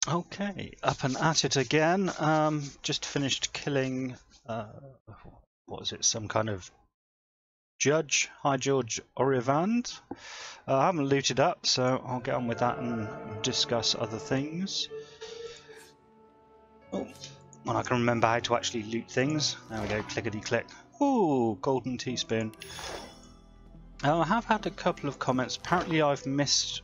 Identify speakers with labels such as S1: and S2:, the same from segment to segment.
S1: Okay, up and at it again. Just finished killing, what was it, some kind of judge, High George Orivand. I haven't looted up, so I'll get on with that and discuss other things. Oh, when I can remember how to actually loot things. There we go, clickety-click. Ooh, golden teaspoon. I have had a couple of comments. Apparently I've missed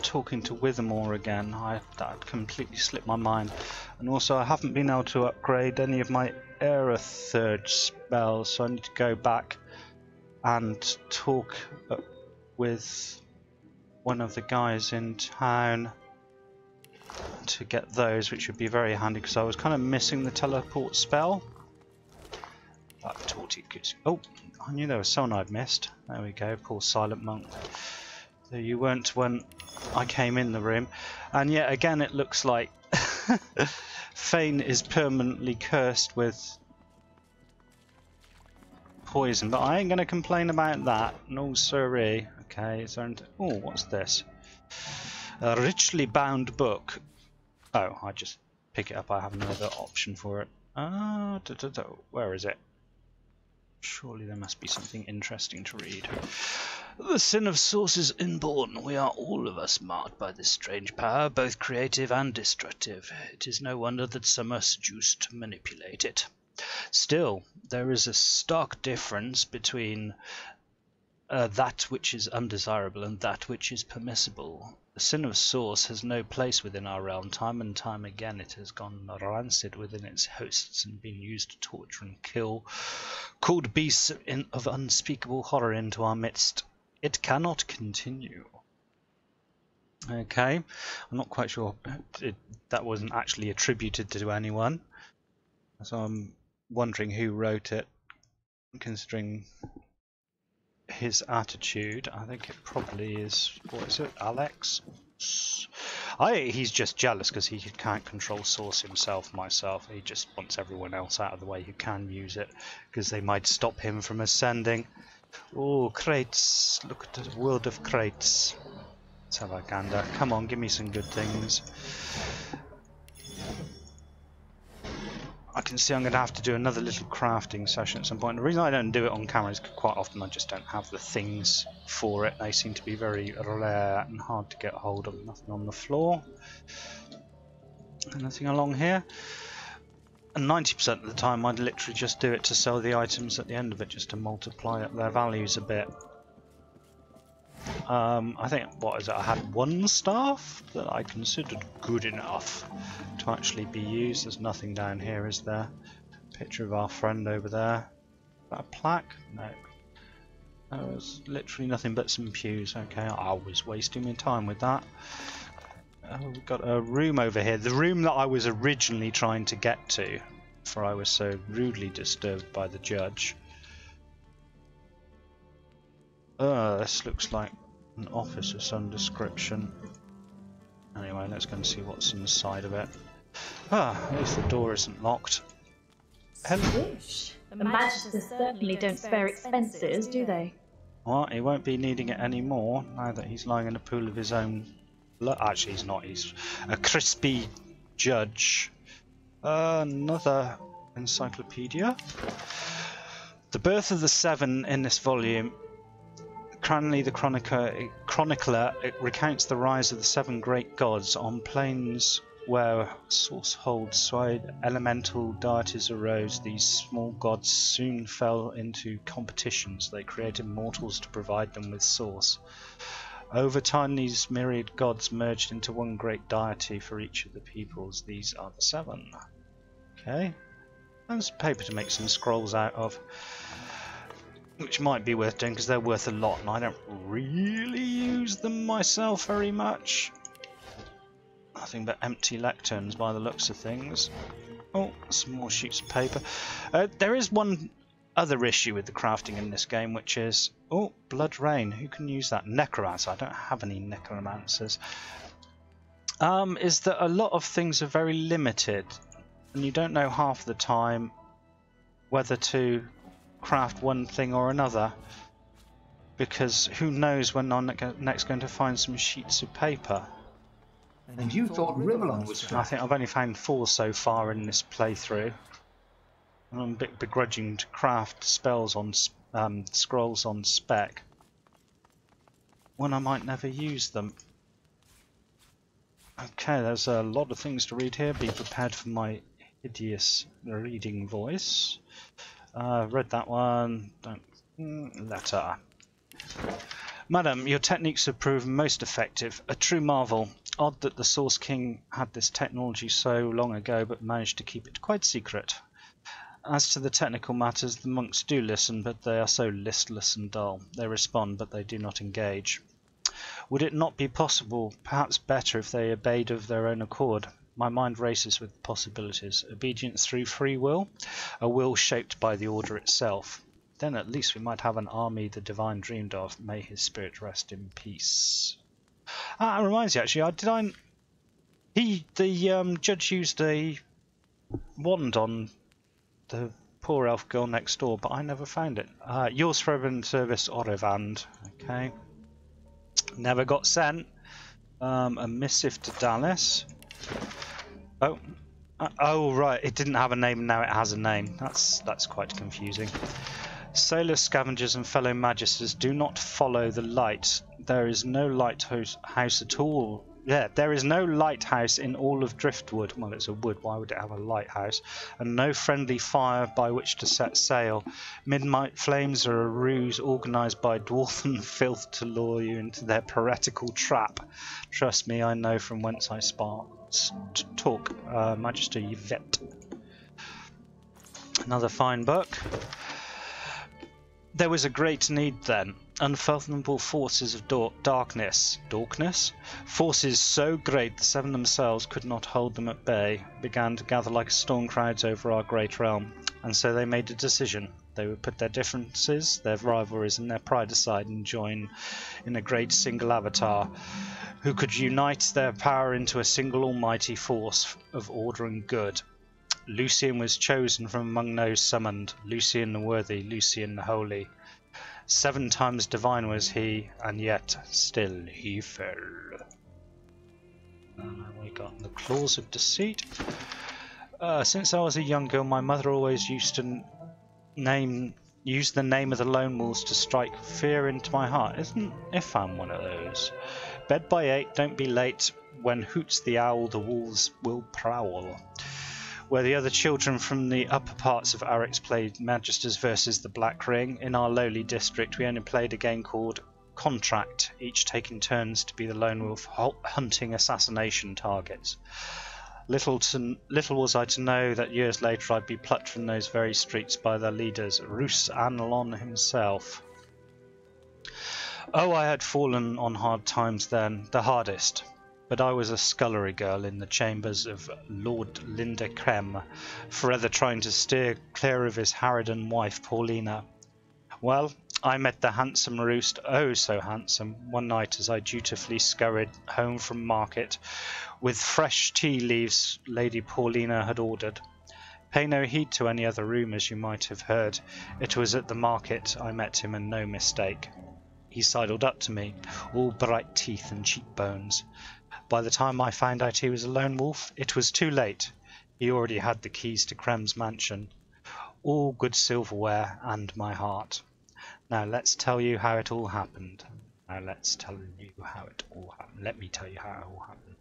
S1: talking to Withermore again. That completely slipped my mind. And also I haven't been able to upgrade any of my Era Third spells, so I need to go back and talk with one of the guys in town to get those, which would be very handy because I was kind of missing the teleport spell. Oh, I knew there was someone I'd missed. There we go, poor silent monk. So you weren't when I came in the room. And yet again it looks like Fane is permanently cursed with poison, but I ain't going to complain about that. No siree. Okay, so oh, what's this? A richly bound book. Oh, I just pick it up. I have another option for it. Where is it? Surely there must be something interesting to read. The sin of source is inborn. We are all of us marked by this strange power, both creative and destructive. It is no wonder that some are seduced to manipulate it. Still, there is a stark difference between that which is undesirable and that which is permissible. The sin of source has no place within our realm. Time and time again it has gone rancid within its hosts and been used to torture and kill, called beasts of unspeakable horror into our midst. It cannot continue. Okay, I'm not quite sure that wasn't actually attributed to anyone, so I'm wondering who wrote it, considering his attitude. I think it probably is, what is it, Alex? He's just jealous because he can't control source himself. He just wants everyone else out of the way who can use it, because they might stop him from ascending. Oh, crates, look at the world of crates. Let's have a gander. Come on, give me some good things. I can see I'm going to have to do another little crafting session at some point. The reason I don't do it on camera is quite often I just don't have the things for it. They seem to be very rare and hard to get hold of. Nothing on the floor. Nothing along here. And 90% of the time I'd literally just do it to sell the items at the end of it, just to multiply up their values a bit. I think, what is it, I had one staff that I considered good enough to actually be used. There's nothing down here, is there? Picture of our friend over there. Is that a plaque? No. There's literally nothing but some pews. Okay, I was wasting my time with that. We've got a room over here. The room that I was originally trying to get to, for I was so rudely disturbed by the judge. This looks like an office of some description. Anyway, let's go and see what's inside of it. At least the door isn't locked. Hello.
S2: The magisters certainly don't spare expenses, do they?
S1: Well, he won't be needing it anymore now that he's lying in a pool of his own blood. Actually, he's not. He's a crispy judge. Another encyclopedia. The Birth of the Seven in this volume. Cranley the chronicler recounts the rise of the seven great gods on plains where source holds swayed elemental deities arose. These small gods soon fell into competitions. They created mortals to provide them with source. Over time, these myriad gods merged into one great deity for each of the peoples. These are the seven. Okay, and some paper to make some scrolls out of, which might be worth doing because they're worth a lot and I don't really use them myself very much. Nothing but empty lecterns by the looks of things. Oh, some more sheets of paper. There is one other issue with the crafting in this game, which is, oh, blood rain. Who can use that? Necromancer. I don't have any necromancers. Is that a lot of things are very limited and you don't know half the time whether to craft one thing or another, because who knows when I'm next going to find some sheets of paper.
S3: And you thought Rivellon was
S1: I
S3: flat.
S1: think I've only found 4 so far in this playthrough. And I'm a bit begrudging to craft spells on scrolls on spec when I might never use them. Okay, there's a lot of things to read here. Be prepared for my hideous reading voice. Read that one. Letter. Madam, your techniques have proven most effective. A true marvel. Odd that the Source King had this technology so long ago, but managed to keep it quite secret. As to the technical matters, the monks do listen, but they are so listless and dull. They respond, but they do not engage. Would it not be possible, perhaps better, if they obeyed of their own accord? My mind races with possibilities. Obedience through free will? A will shaped by the order itself. Then at least we might have an army the divine dreamed of. May his spirit rest in peace. Ah, it reminds you actually, the judge used a wand on the poor elf girl next door, but I never found it. Yours forever in service, Orevand. Okay. Never got sent. A missive to Dallas. Oh right, it didn't have a name and now it has a name. That's quite confusing. Sailors, scavengers and fellow magisters, do not follow the light. There is no lighthouse at all. Yeah, there is no lighthouse in all of Driftwood. Well, it's a wood, why would it have a lighthouse? And no friendly fire by which to set sail. Midnight flames are a ruse organised by dwarfen filth to lure you into their piratical trap. Trust me, I know from whence I talk. Magister Yvette. Another fine book. There was a great need then. Unfathomable forces of darkness, forces so great the seven themselves could not hold them at bay, began to gather like storm clouds over our great realm, and so they made a decision. They would put their differences, their rivalries and their pride aside and join in a great single avatar, who could unite their power into a single almighty force of order and good. Lucian was chosen from among those summoned, Lucian the worthy, Lucian the holy. 7 times divine was he, and yet still he fell. And we got the claws of deceit. Since I was a young girl, my mother always used the name of the lone wolves to strike fear into my heart. Isn't Ifan one of those? Bed by 8, don't be late. When hoots the owl, the wolves will prowl. Where the other children from the upper parts of Arix played Magisters versus the Black Ring, in our lowly district we only played a game called Contract, each taking turns to be the lone wolf hunting assassination targets. Little was I to know that years later I'd be plucked from those very streets by their leaders, Roos Anlon himself. Oh, I had fallen on hard times then, the hardest. But I was a scullery girl in the chambers of Lord Lindekrem, forever trying to steer clear of his harridan wife Paulina. Well, I met the handsome Roost, oh so handsome, one night as I dutifully scurried home from market, with fresh tea leaves Lady Paulina had ordered. Pay no heed to any other rumours you might have heard. It was at the market I met him, and no mistake. He sidled up to me, all bright teeth and cheekbones. By the time I found out he was a lone wolf, it was too late. He already had the keys to Krem's mansion, all good silverware and my heart. Now let's tell you how it all happened. Let me tell you how it all happened.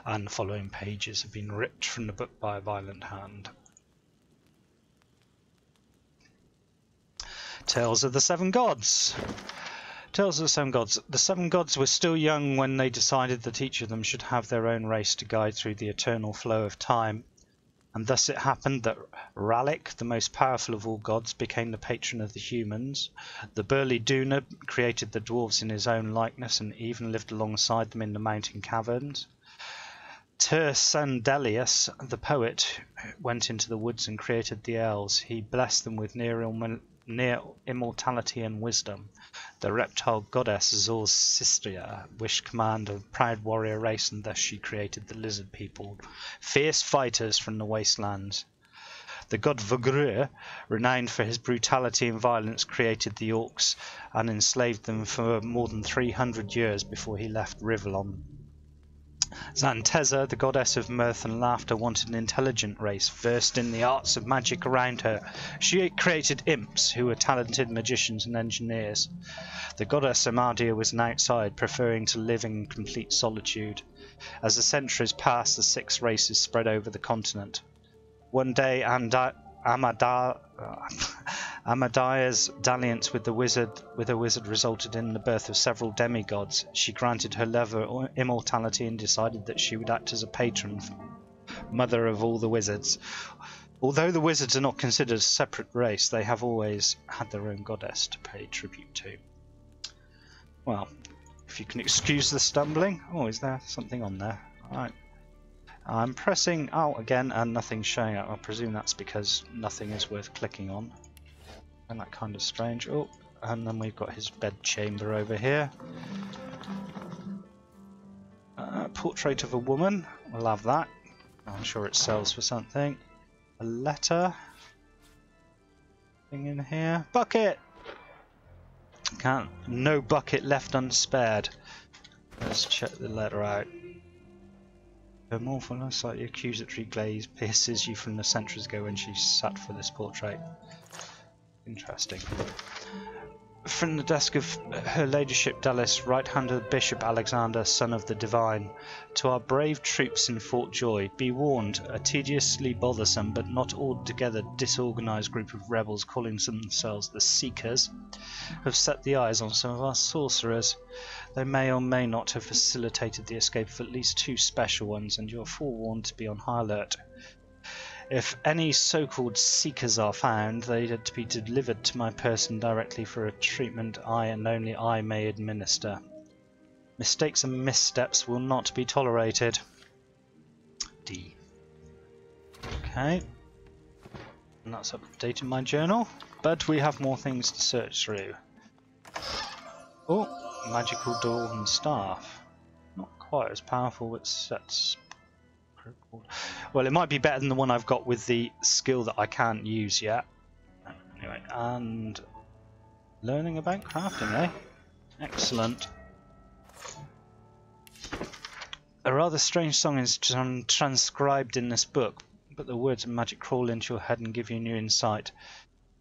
S1: And the following pages have been ripped from the book by a violent hand. Tales of the Seven Gods. Tales of the Seven Gods. The Seven Gods were still young when they decided that each of them should have their own race to guide through the eternal flow of time. And thus it happened that Ralik, the most powerful of all gods, became the patron of the humans. The burly Duna created the dwarves in his own likeness and even lived alongside them in the mountain caverns. Sandelius, the poet, went into the woods and created the elves. He blessed them with near immortality and wisdom. The reptile goddess Zorsistria wished command of a proud warrior race, and thus she created the lizard people, fierce fighters from the wastelands. The god Vogr, renowned for his brutality and violence, created the orcs and enslaved them for more than 300 years before he left Rivellon. Xantheza, the goddess of mirth and laughter, wanted an intelligent race, versed in the arts of magic around her. She created imps, who were talented magicians and engineers. The goddess Amadia was an outside, preferring to live in complete solitude. As the centuries passed, the 6 races spread over the continent. One day, Amadia's dalliance with a wizard resulted in the birth of several demigods. She granted her lover immortality and decided that she would act as a patron, mother of all the wizards. Although the wizards are not considered a separate race, they have always had their own goddess to pay tribute to. Well, if you can excuse the stumbling. Oh, is there something on there? Alright. I'm pressing out again and nothing's showing up. I presume that's because nothing is worth clicking on. And that kind of strange. Oh, and then we've got his bed chamber over here. Portrait of a woman. We'll have that. I'm sure it sells for something. A letter. Thing in here. Bucket! No bucket left unspared. Let's check the letter out. Her mournful, slightly accusatory glaze pierces you from the centuries ago when she sat for this portrait. Interesting. From the desk of Her Ladyship Dallas, right hand of Bishop Alexander, son of the Divine. To our brave troops in Fort Joy, be warned, a tediously bothersome but not altogether disorganized group of rebels calling themselves the Seekers have set the eyes on some of our sorcerers. They may or may not have facilitated the escape of at least 2 special ones, and you are forewarned to be on high alert. If any so-called seekers are found, they are to be delivered to my person directly for a treatment I and only I may administer. Mistakes and missteps will not be tolerated. D. Okay. And that's updated my journal. But we have more things to search through. Oh, magical door and staff. Not quite as powerful with sets. Well, it might be better than the one I've got with the skill that I can't use yet. Anyway, and learning about crafting, eh? Excellent. A rather strange song is transcribed in this book, but the words of magic crawl into your head and give you new insight.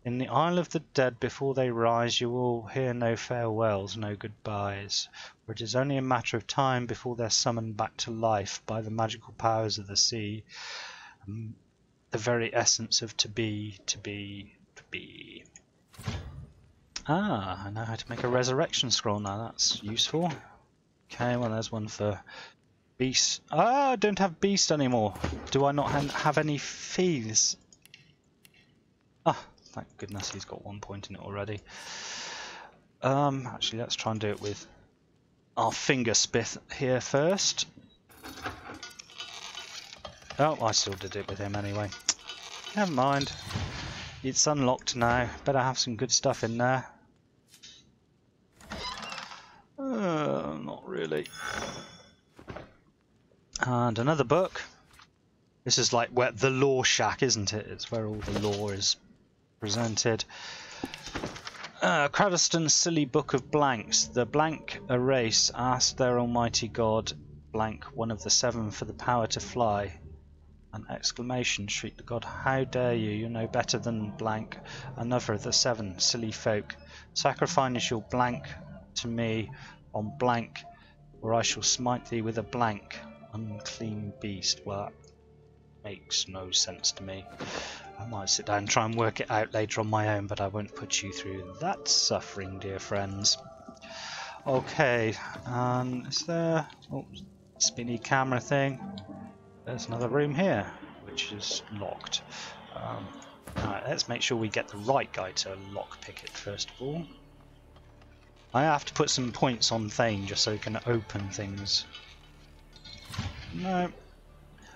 S1: In the Isle of the Dead, before they rise, you will hear no farewells, no goodbyes, for it is only a matter of time before they're summoned back to life by the magical powers of the sea, the very essence of to be, to be, to be. Ah, I know how to make a resurrection scroll now, that's useful. Okay, well there's one for beast. Ah, I don't have beast anymore. Do I not have any thieves? Ah. Thank goodness he's got 1 point in it already. Actually, let's try and do it with our fingersmith here first. Oh, I still did it with him anyway. Never mind. It's unlocked now. Better have some good stuff in there. Not really. And another book. This is like where the lore shack, isn't it? It's where all the lore is presented. Cradiston's silly book of blanks. The blank a race asked their almighty god, blank one of the 7, for the power to fly. An exclamation shrieked the god, how dare you? You know better than blank another of the 7, silly folk. Sacrifice your blank to me on blank, or I shall smite thee with a blank, unclean beast. Well, that makes no sense to me. I might sit down and try and work it out later on my own, but I won't put you through that suffering, dear friends. Okay, and is there... oh, spinny camera thing. There's another room here, which is locked. Alright, let's make sure we get the right guy to lockpick it first of all. I have to put some points on Thane just so he can open things. No.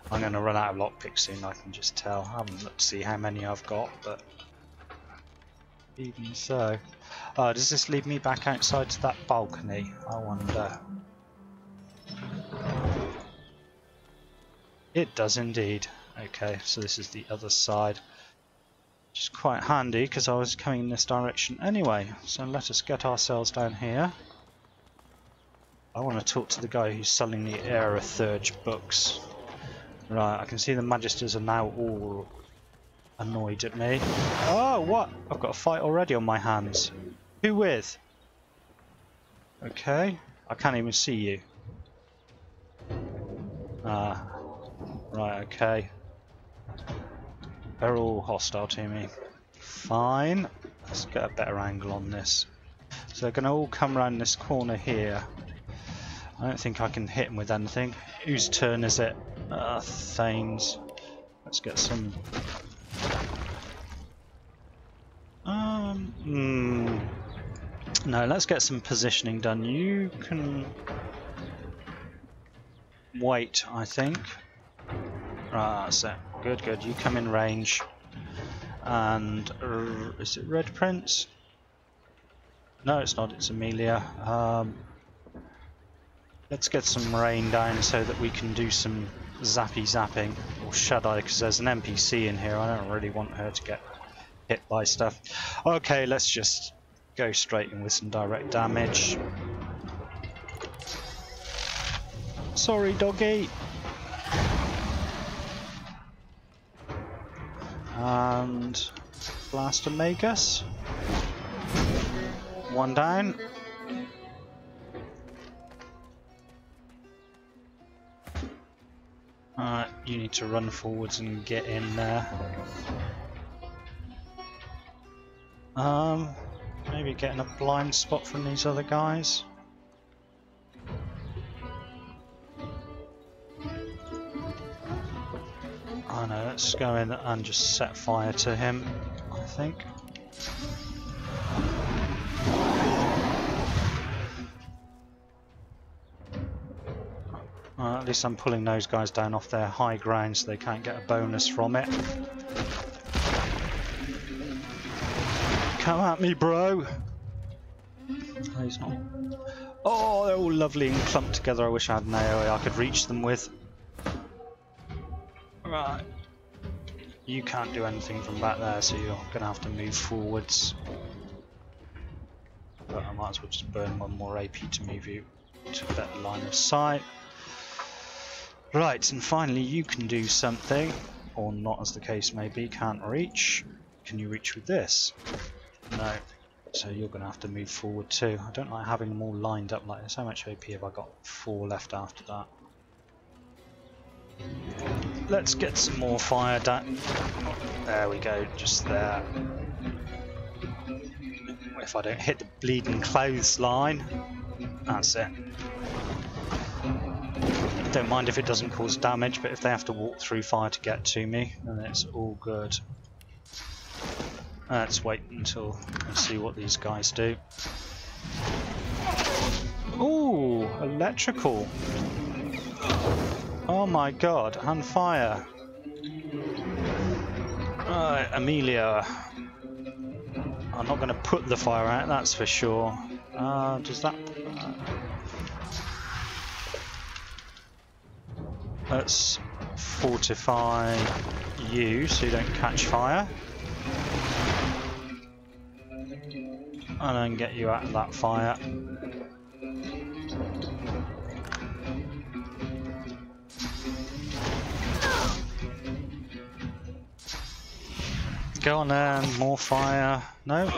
S1: I'm going to run out of lockpicks soon, I can just tell. I haven't looked to see how many I've got, but even so. Oh, does this lead me back outside to that balcony? I wonder. It does indeed. Okay, so this is the other side. Which is quite handy because I was coming in this direction anyway. So let us get ourselves down here. I want to talk to the guy who's selling the Aerothurge books. Right, I can see the magisters are now all annoyed at me. Oh, what? I've got a fight already on my hands. Who with? Okay, I can't even see you. Ah, right, okay. They're all hostile to me. Fine, let's get a better angle on this. So they're going to all come around this corner here. I don't think I can hit them with anything. Whose turn is it? Thane's. Let's get some... No, let's get some positioning done. You can... wait, I think. Right, that's it. Good, good. You come in range. And... is it Red Prince? No, it's not. It's Amelia. Let's get some rain down so that we can do some zapping. Or should I? Because there's an NPC in here. I don't really want her to get hit by stuff. Okay, let's just go straight in with some direct damage. Sorry, doggy. And Blaster Magus. One down. Alright, you need to run forwards and get in there. Maybe getting a blind spot from these other guys. I know, let's go in and just set fire to him, I think. At least I'm pulling those guys down off their high ground so they can't get a bonus from it. Come at me, bro! Oh, he's not. Oh, they're all lovely and clumped together. I wish I had an AoE I could reach them with. Right. You can't do anything from back there, so you're going to have to move forwards. But I might as well just burn one more AP to move you to a better line of sight. Right, and finally you can do something, or not as the case may be, can't reach. Can you reach with this? No. So you're going to have to move forward too. I don't like having them all lined up like this. How much AP have I got? 4 left after that. Let's get some more fire down. There we go, just there. If I don't hit the bleeding clothesline, that's it. I don't mind if it doesn't cause damage, but if they have to walk through fire to get to me, then it's all good. Let's wait until I see what these guys do. Ooh, electrical. Oh my god, and fire. Right, Amelia. I'm not going to put the fire out, that's for sure. Does that... let's fortify you so you don't catch fire. And then get you out of that fire. Go on then, more fire. No?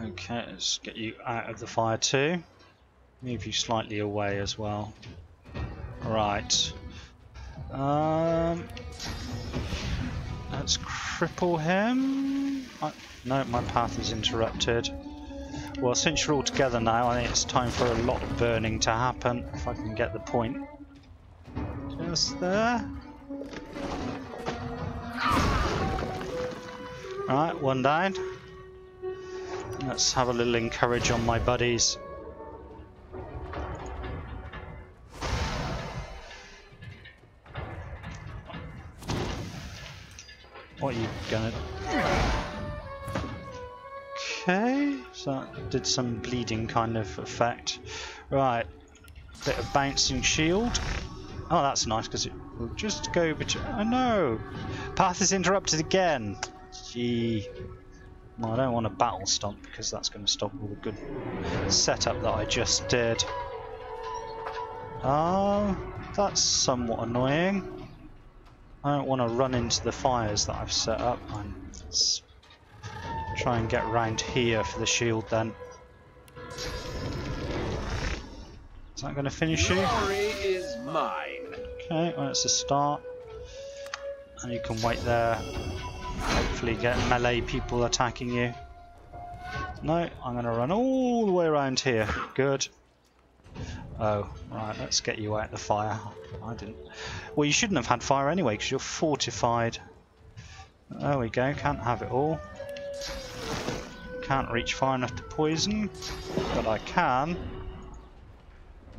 S1: Okay, let's get you out of the fire too. Move you slightly away as well. Right. Let's cripple him. No, my path is interrupted. Well, since you're all together now, I think it's time for a lot of burning to happen, if I can get the point. Just there. Right, one down. Let's have a little encourage on my buddies. What are you gonna... Okay, so that did some bleeding kind of effect. Right, bit of bouncing shield. Oh, that's nice because it will just go between... Oh no! Path is interrupted again! Gee. Well, I don't want a battle stomp because that's going to stop all the good setup that I just did. That's somewhat annoying. I don't want to run into the fires that I've set up. Let's try and get round here for the shield then. Is that going to finish you?
S3: Glory is mine.
S1: Okay, well, it's a start. And you can wait there. Hopefully get melee people attacking you. No, I'm going to run all the way around here. Good. Oh, right, let's get you out the fire. I didn't. Well, you shouldn't have had fire anyway because you're fortified. There we go, can't have it all. Can't reach far enough to poison, but I can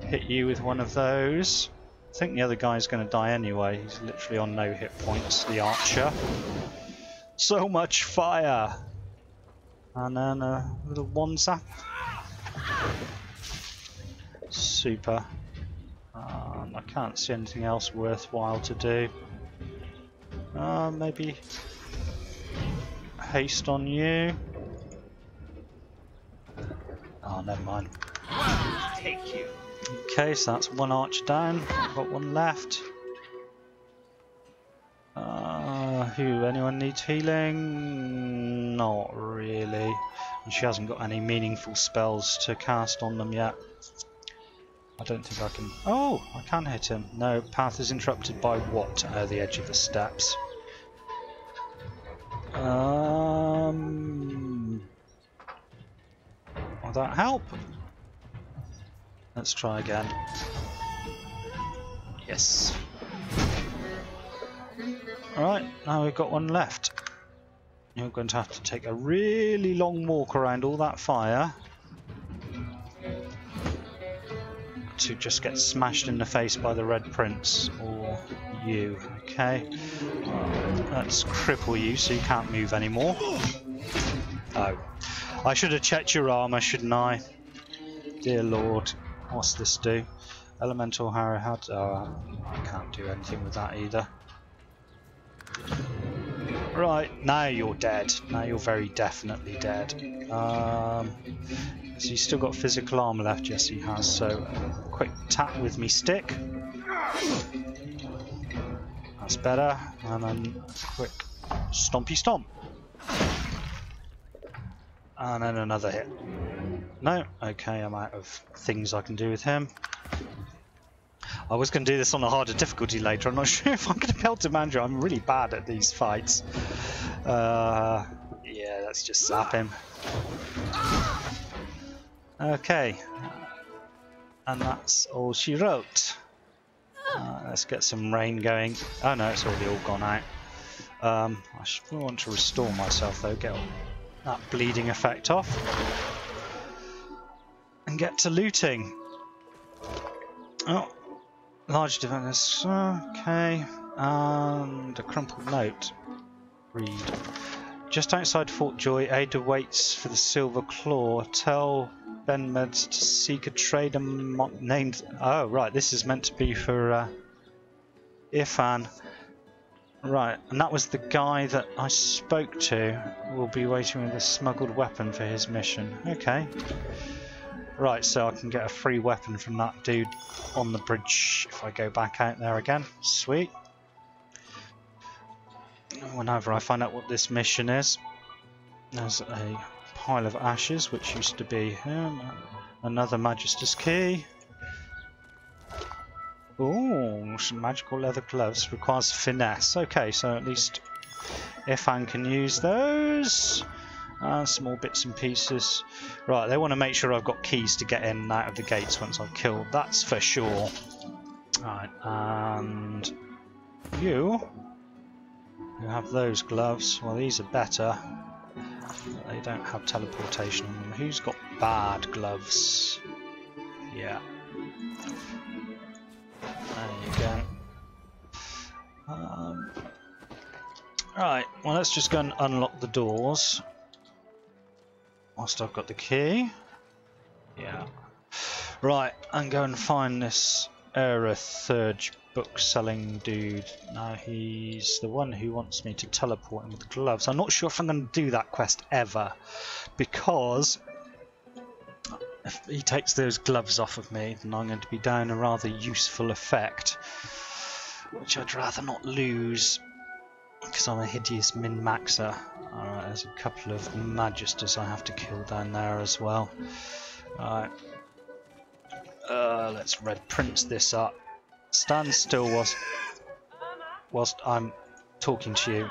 S1: hit you with one of those. I think the other guy's going to die anyway. He's literally on no hit points, the archer. So much fire! And then a little one zap. Super. I can't see anything else worthwhile to do. Maybe haste on you. Oh, never mind.
S3: Take you.
S1: Okay, so that's one archer down. Got one left. Anyone needs healing? Not really. And she hasn't got any meaningful spells to cast on them yet. I don't think I can... Oh, I can hit him. No, path is interrupted by what? The edge of the steps. Will that help? Let's try again. Yes. Alright, now we've got one left. You're going to have to take a really long walk around all that fire to just get smashed in the face by the Red Prince, or you, okay? Let's cripple you so you can't move anymore. Oh. I should have checked your armor, shouldn't I? Dear Lord. What's this do? Elemental Harrowhead. Oh, I can't do anything with that either. Right, now you're dead. Now you're very definitely dead. So he's still got physical armor left. Yes, he has. So, quick tap with me stick. That's better. And then quick stompy stomp. And then another hit. No? Okay, I'm out of things I can do with him. I was going to do this on a harder difficulty later. I'm not sure if I'm going to be able to manage it. I'm really bad at these fights. Yeah, let's just zap him. Okay. And that's all she wrote. Let's get some rain going. Oh no, it's already all gone out. I want to restore myself though, get that bleeding effect off. And get to looting. Oh. Large developers, okay, and a crumpled note. Read. Just outside Fort Joy, Ada waits for the Silver Claw. Tell Benmeds to seek a trader named... Oh, right, this is meant to be for Irfan. Right, and that was the guy that I spoke to. Will be waiting with a smuggled weapon for his mission. Okay. Right, so I can get a free weapon from that dude on the bridge if I go back out there again. Sweet. Whenever I find out what this mission is, there's a pile of ashes, which used to be another magister's key. Ooh, some magical leather gloves. Requires finesse. Okay, so at least Irfan can use those. Small bits and pieces. Right, they want to make sure I've got keys to get in and out of the gates once I've killed. That's for sure. Right, and you have those gloves. Well, these are better. But they don't have teleportation on them. Who's got bad gloves? Yeah. There you go. Right, well, let's just go and unlock the doors. Whilst I've got the key. Yeah. Right, and go and find this a third book-selling dude. Now he's the one who wants me to teleport him with the gloves. I'm not sure if I'm going to do that quest ever, because if he takes those gloves off of me, then I'm going to be down a rather useful effect, which I'd rather not lose, because I'm a hideous min-maxer. Alright, there's a couple of magisters I have to kill down there as well. Alright. Let's red print this up. Stand still whilst I'm talking to you.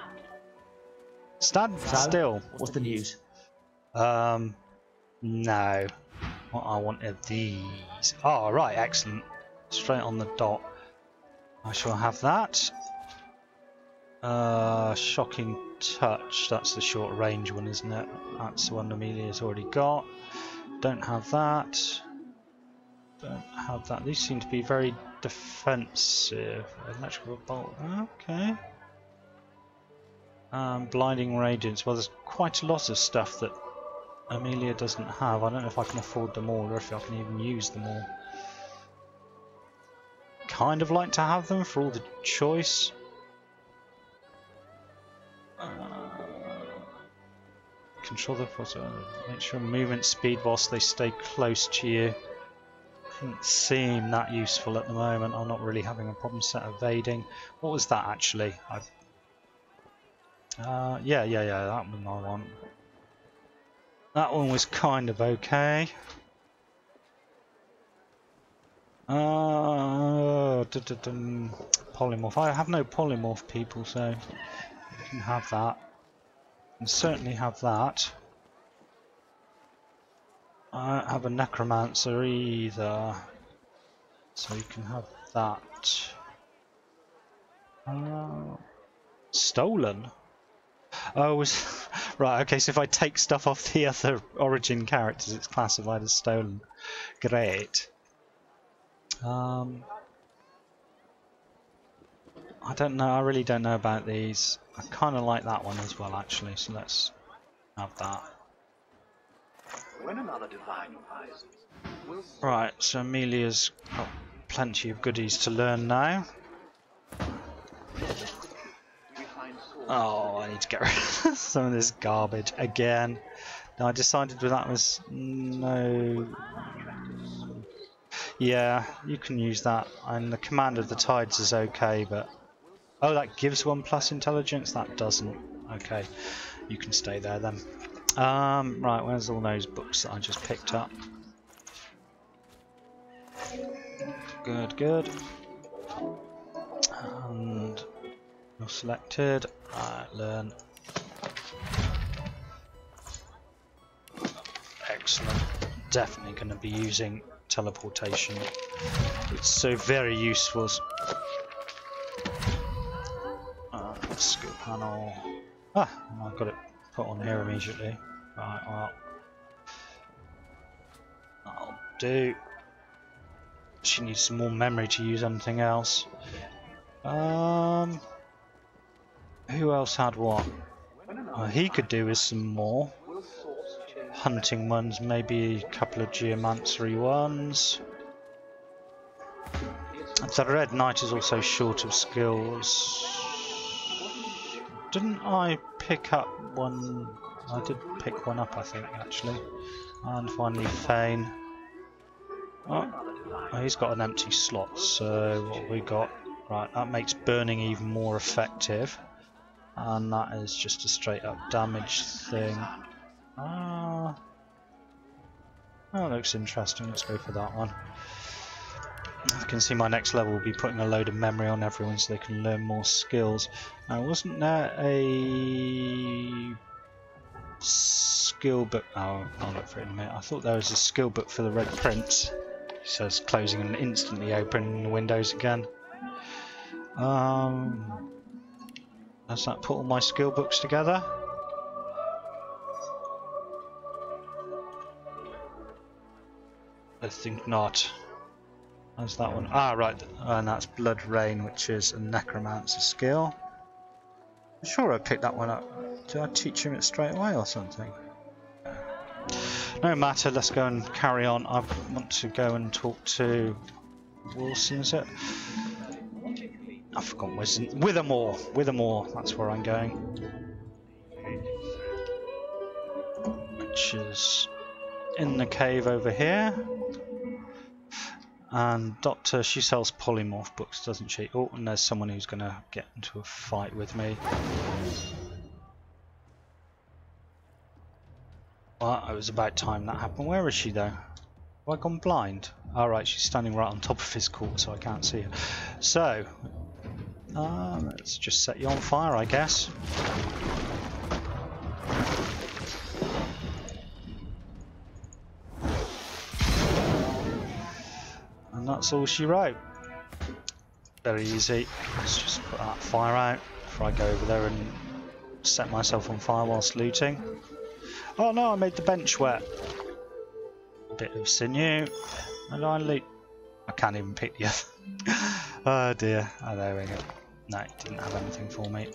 S1: Stand still.
S4: What's the news?
S1: No. What I wanted these. Oh, right, excellent. Straight on the dot. I shall have that. Shocking touch. That's the short range one, isn't it? That's the one Amelia's already got. Don't have that. Don't have that. These seem to be very defensive. Electrical bolt. Okay. Blinding radiance. Well, there's quite a lot of stuff that Amelia doesn't have. I don't know if I can afford them all or if I can even use them all. Kind of like to have them for all the choice. Control the make sure movement speed whilst they stay close to you. Doesn't seem that useful at the moment. I'm not really having a problem set evading. What was that actually? Yeah, that one I want. That one was kind of okay. Polymorph. I have no polymorph people, so you can have that. And certainly have that. I don't have a necromancer either, so you can have that. Stolen? Oh, right. Okay, so if I take stuff off the other origin characters, it's classified as stolen. Great. I don't know. I really don't know about these. I kind of like that one as well, actually. So let's have that.
S3: When another divine rises,
S1: Right. So Amelia's got plenty of goodies to learn now. Oh, I need to get rid of some of this garbage again. Now I decided that was no. Yeah, you can use that, and the command of the tides is okay, but oh, that gives 1+ intelligence. That doesn't. Okay, you can stay there then. Right, where's all those books that I just picked up? Good, good. And you're selected. Alright, learn. Excellent. Definitely going to be using teleportation. It's so very useful. Skill panel. Ah, I've got it put on here immediately. Right, well, that'll do. She needs some more memory to use anything else. Who else had what? He could do with some more hunting ones, maybe a couple of geomancery ones. The Red Knight is also short of skills. Didn't I pick up one? I did pick one up, I think, actually. And finally Fane. Oh, he's got an empty slot, so what have we got? Right, that makes burning even more effective. And that is just a straight up damage thing. Ah, that looks interesting. Let's go for that one. You can see my next level will be putting a load of memory on everyone so they can learn more skills. Now, wasn't there a skill book? Oh, I'll look for it in a minute. I thought there was a skill book for the Red Prince. It says closing and instantly opening the windows again. Does that put all my skill books together? I think not. How's that one? Ah, right, and that's Blood Rain, which is a necromancer skill. I'm sure I picked that one up. Did I teach him it straight away or something? No matter, let's go and carry on. I want to go and talk to Wilson, is it? I've forgotten Withermore. Withermore, that's where I'm going. Which is in the cave over here. And Doctor, she sells polymorph books, doesn't she? Oh, and there's someone who's going to get into a fight with me. Well, it was about time that happened. Where is she, though? Have I gone blind? Alright, she's standing right on top of his court, so I can't see her. So, let's just set you on fire, I guess. And that's all she wrote. Very easy. Let's just put that fire out before I go over there and set myself on fire whilst looting. Oh no, I made the bench wet. A bit of sinew. And I loot. I can't even pick the other. Oh dear. Oh, there we go. No, it didn't have anything for me.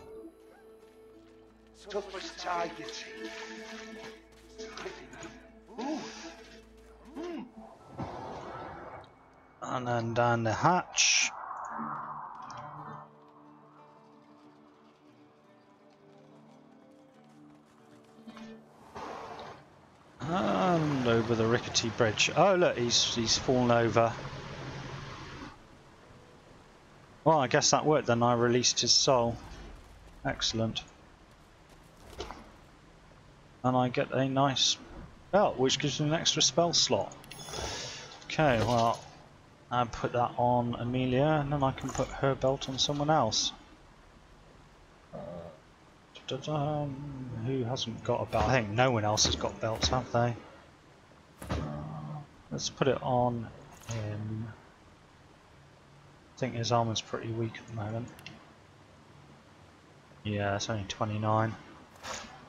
S1: And then down the hatch. And over the rickety bridge. Oh look, he's fallen over. Well, I guess that worked then. I released his soul. Excellent. And I get a nice belt, which gives me an extra spell slot. Okay, well, I put that on Amelia, and then I can put her belt on someone else. Who hasn't got a belt? I think no one else has got belts, have they? Let's put it on him. I think his armor's pretty weak at the moment. Yeah, it's only 29.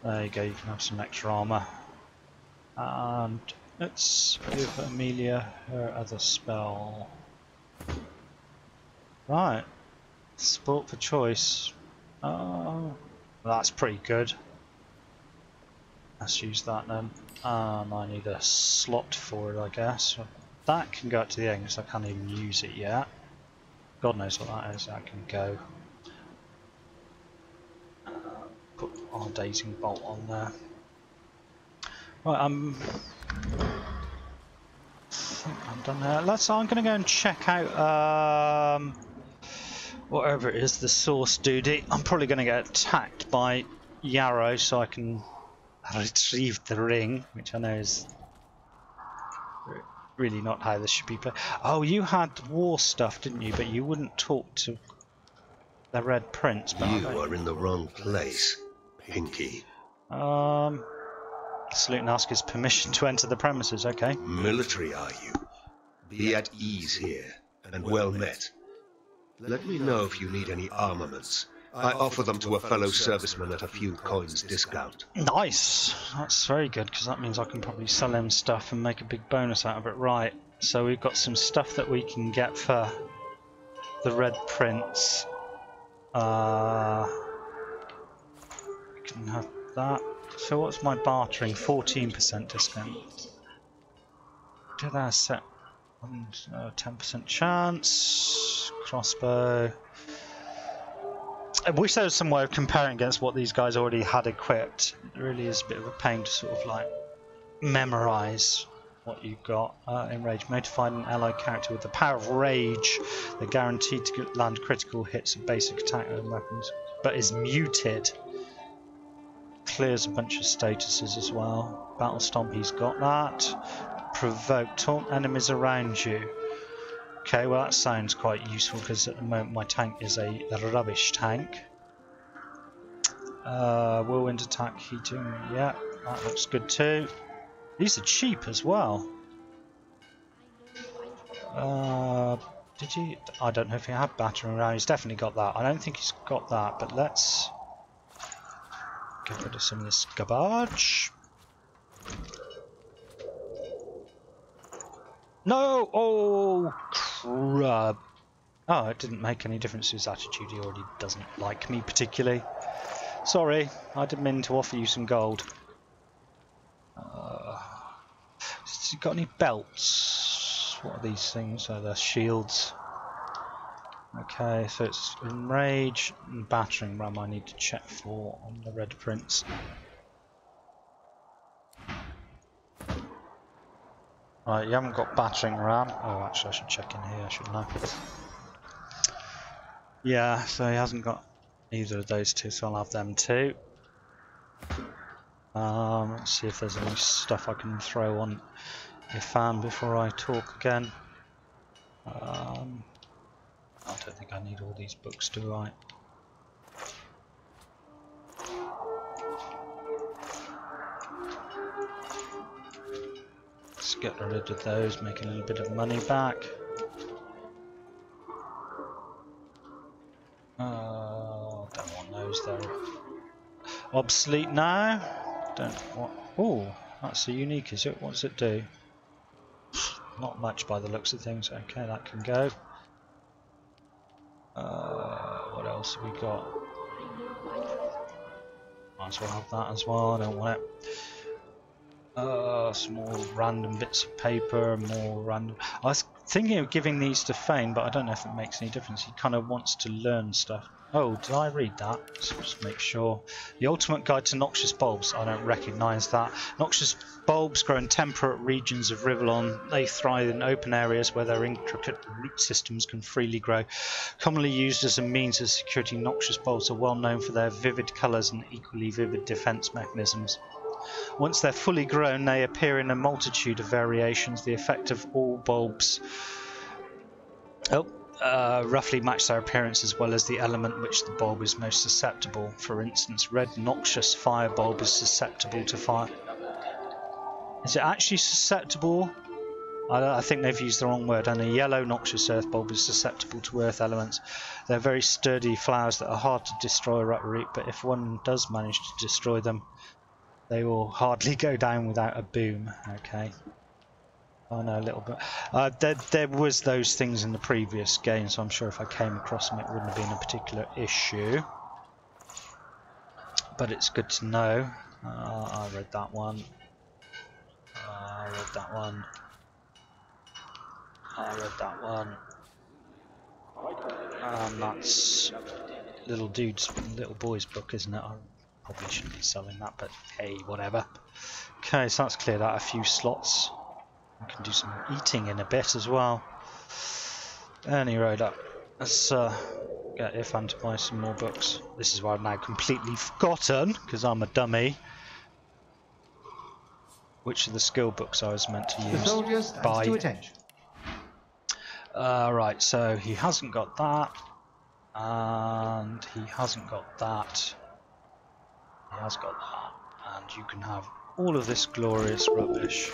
S1: There you go, you can have some extra armor. And let's give Amelia her other spell. Right. Sport for choice. Oh, that's pretty good. Let's use that then. And I need a slot for it, I guess. That can go up to the end because I can't even use it yet. God knows what that is. That can go. Put our dazing bolt on there. Right, I think I'm done there. I'm going to go and check out whatever it is, the source duty. I'm probably going to get attacked by Yarrow so I can retrieve the ring, which I know is really not how this should be played. Oh, you had war stuff, didn't you? But you wouldn't talk to the Red Prince.
S4: You are in the wrong place, Pinky.
S1: Salute and ask his permission to enter the premises, okay?
S4: Military, are you? Be at ease here, and well met. Let me know if you need any armaments. I offer them to a fellow serviceman at a few coins discount.
S1: Nice! That's very good, because that means I can probably sell him stuff and make a big bonus out of it. Right, so we've got some stuff that we can get for the Red Prince. We can have that. So what's my bartering? 14% discount. Did I set 10% chance? Crossbow. I wish there was some way of comparing against what these guys already had equipped. It really is a bit of a pain to sort of like memorize what you've got. Enrage. Motivated an allied character with the power of rage. They're guaranteed to land critical hits of basic attack and weapons, but is muted. Clears a bunch of statuses as well. Battle Stomp, he's got that. Provoke. Taunt enemies around you. Okay, well that sounds quite useful because at the moment my tank is a rubbish tank. Whirlwind attack, heating, yeah, that looks good too. These are cheap as well. Did he? I don't know if he had battering ram. He's definitely got that. I don't think he's got that, but let's get rid of some of this garbage. No! Oh, crap. Oh, it didn't make any difference to his attitude. He already doesn't like me particularly. Sorry, I didn't mean to offer you some gold. Has he got any belts? What are these things? Oh, they're shields. Okay, so it's enrage and battering ram I need to check for on the red prints. Right, you haven't got battering ram. Oh, actually I should check in here, shouldn't I? Yeah, so he hasn't got either of those two, so I'll have them too. Let's see if there's any stuff I can throw on Ifan before I talk again. I don't think I need all these books, do I? Let's get rid of those, making a little bit of money back. Don't want those though. Obsolete now. Don't want. Oh, that's a unique, is it? What does it do? Not much by the looks of things. Okay, that can go. What else have we got? Might as well have that as well. I don't want it. Some more random bits of paper, more random. I was thinking of giving these to Fane, but I don't know if it makes any difference. He kind of wants to learn stuff. Oh, did I read that? Let's just make sure. The Ultimate Guide to Noxious Bulbs. I don't recognise that. Noxious bulbs grow in temperate regions of Rivellon. They thrive in open areas where their intricate root systems can freely grow. Commonly used as a means of security, noxious bulbs are well known for their vivid colours and equally vivid defence mechanisms. Once they're fully grown, they appear in a multitude of variations. The effect of all bulbs roughly match their appearance as well as the element which the bulb is most susceptible. For instance, red noxious fire bulb is susceptible to fire. Is it actually susceptible? I think they've used the wrong word. And a yellow noxious earth bulb is susceptible to earth elements. They're very sturdy flowers that are hard to destroy or uproot, but if one does manage to destroy them, they will hardly go down without a boom. Okay. I know a little bit. There was those things in the previous game, so I'm sure if I came across them it wouldn't have been a particular issue. But it's good to know. I read that one. I read that one. I read that one. And that's little boy's book, isn't it? I probably shouldn't be selling that, but hey, whatever. Okay, so that's cleared out a few slots. I can do some eating in a bit as well. Anyway, let's get Ifan to buy some more books. This is why I've now completely forgotten, because I'm a dummy, which are the skill books I was meant to use.
S5: The soldier stands to attention.
S1: Right, so he hasn't got that, and he hasn't got that. He has got that, and you can have all of this glorious rubbish.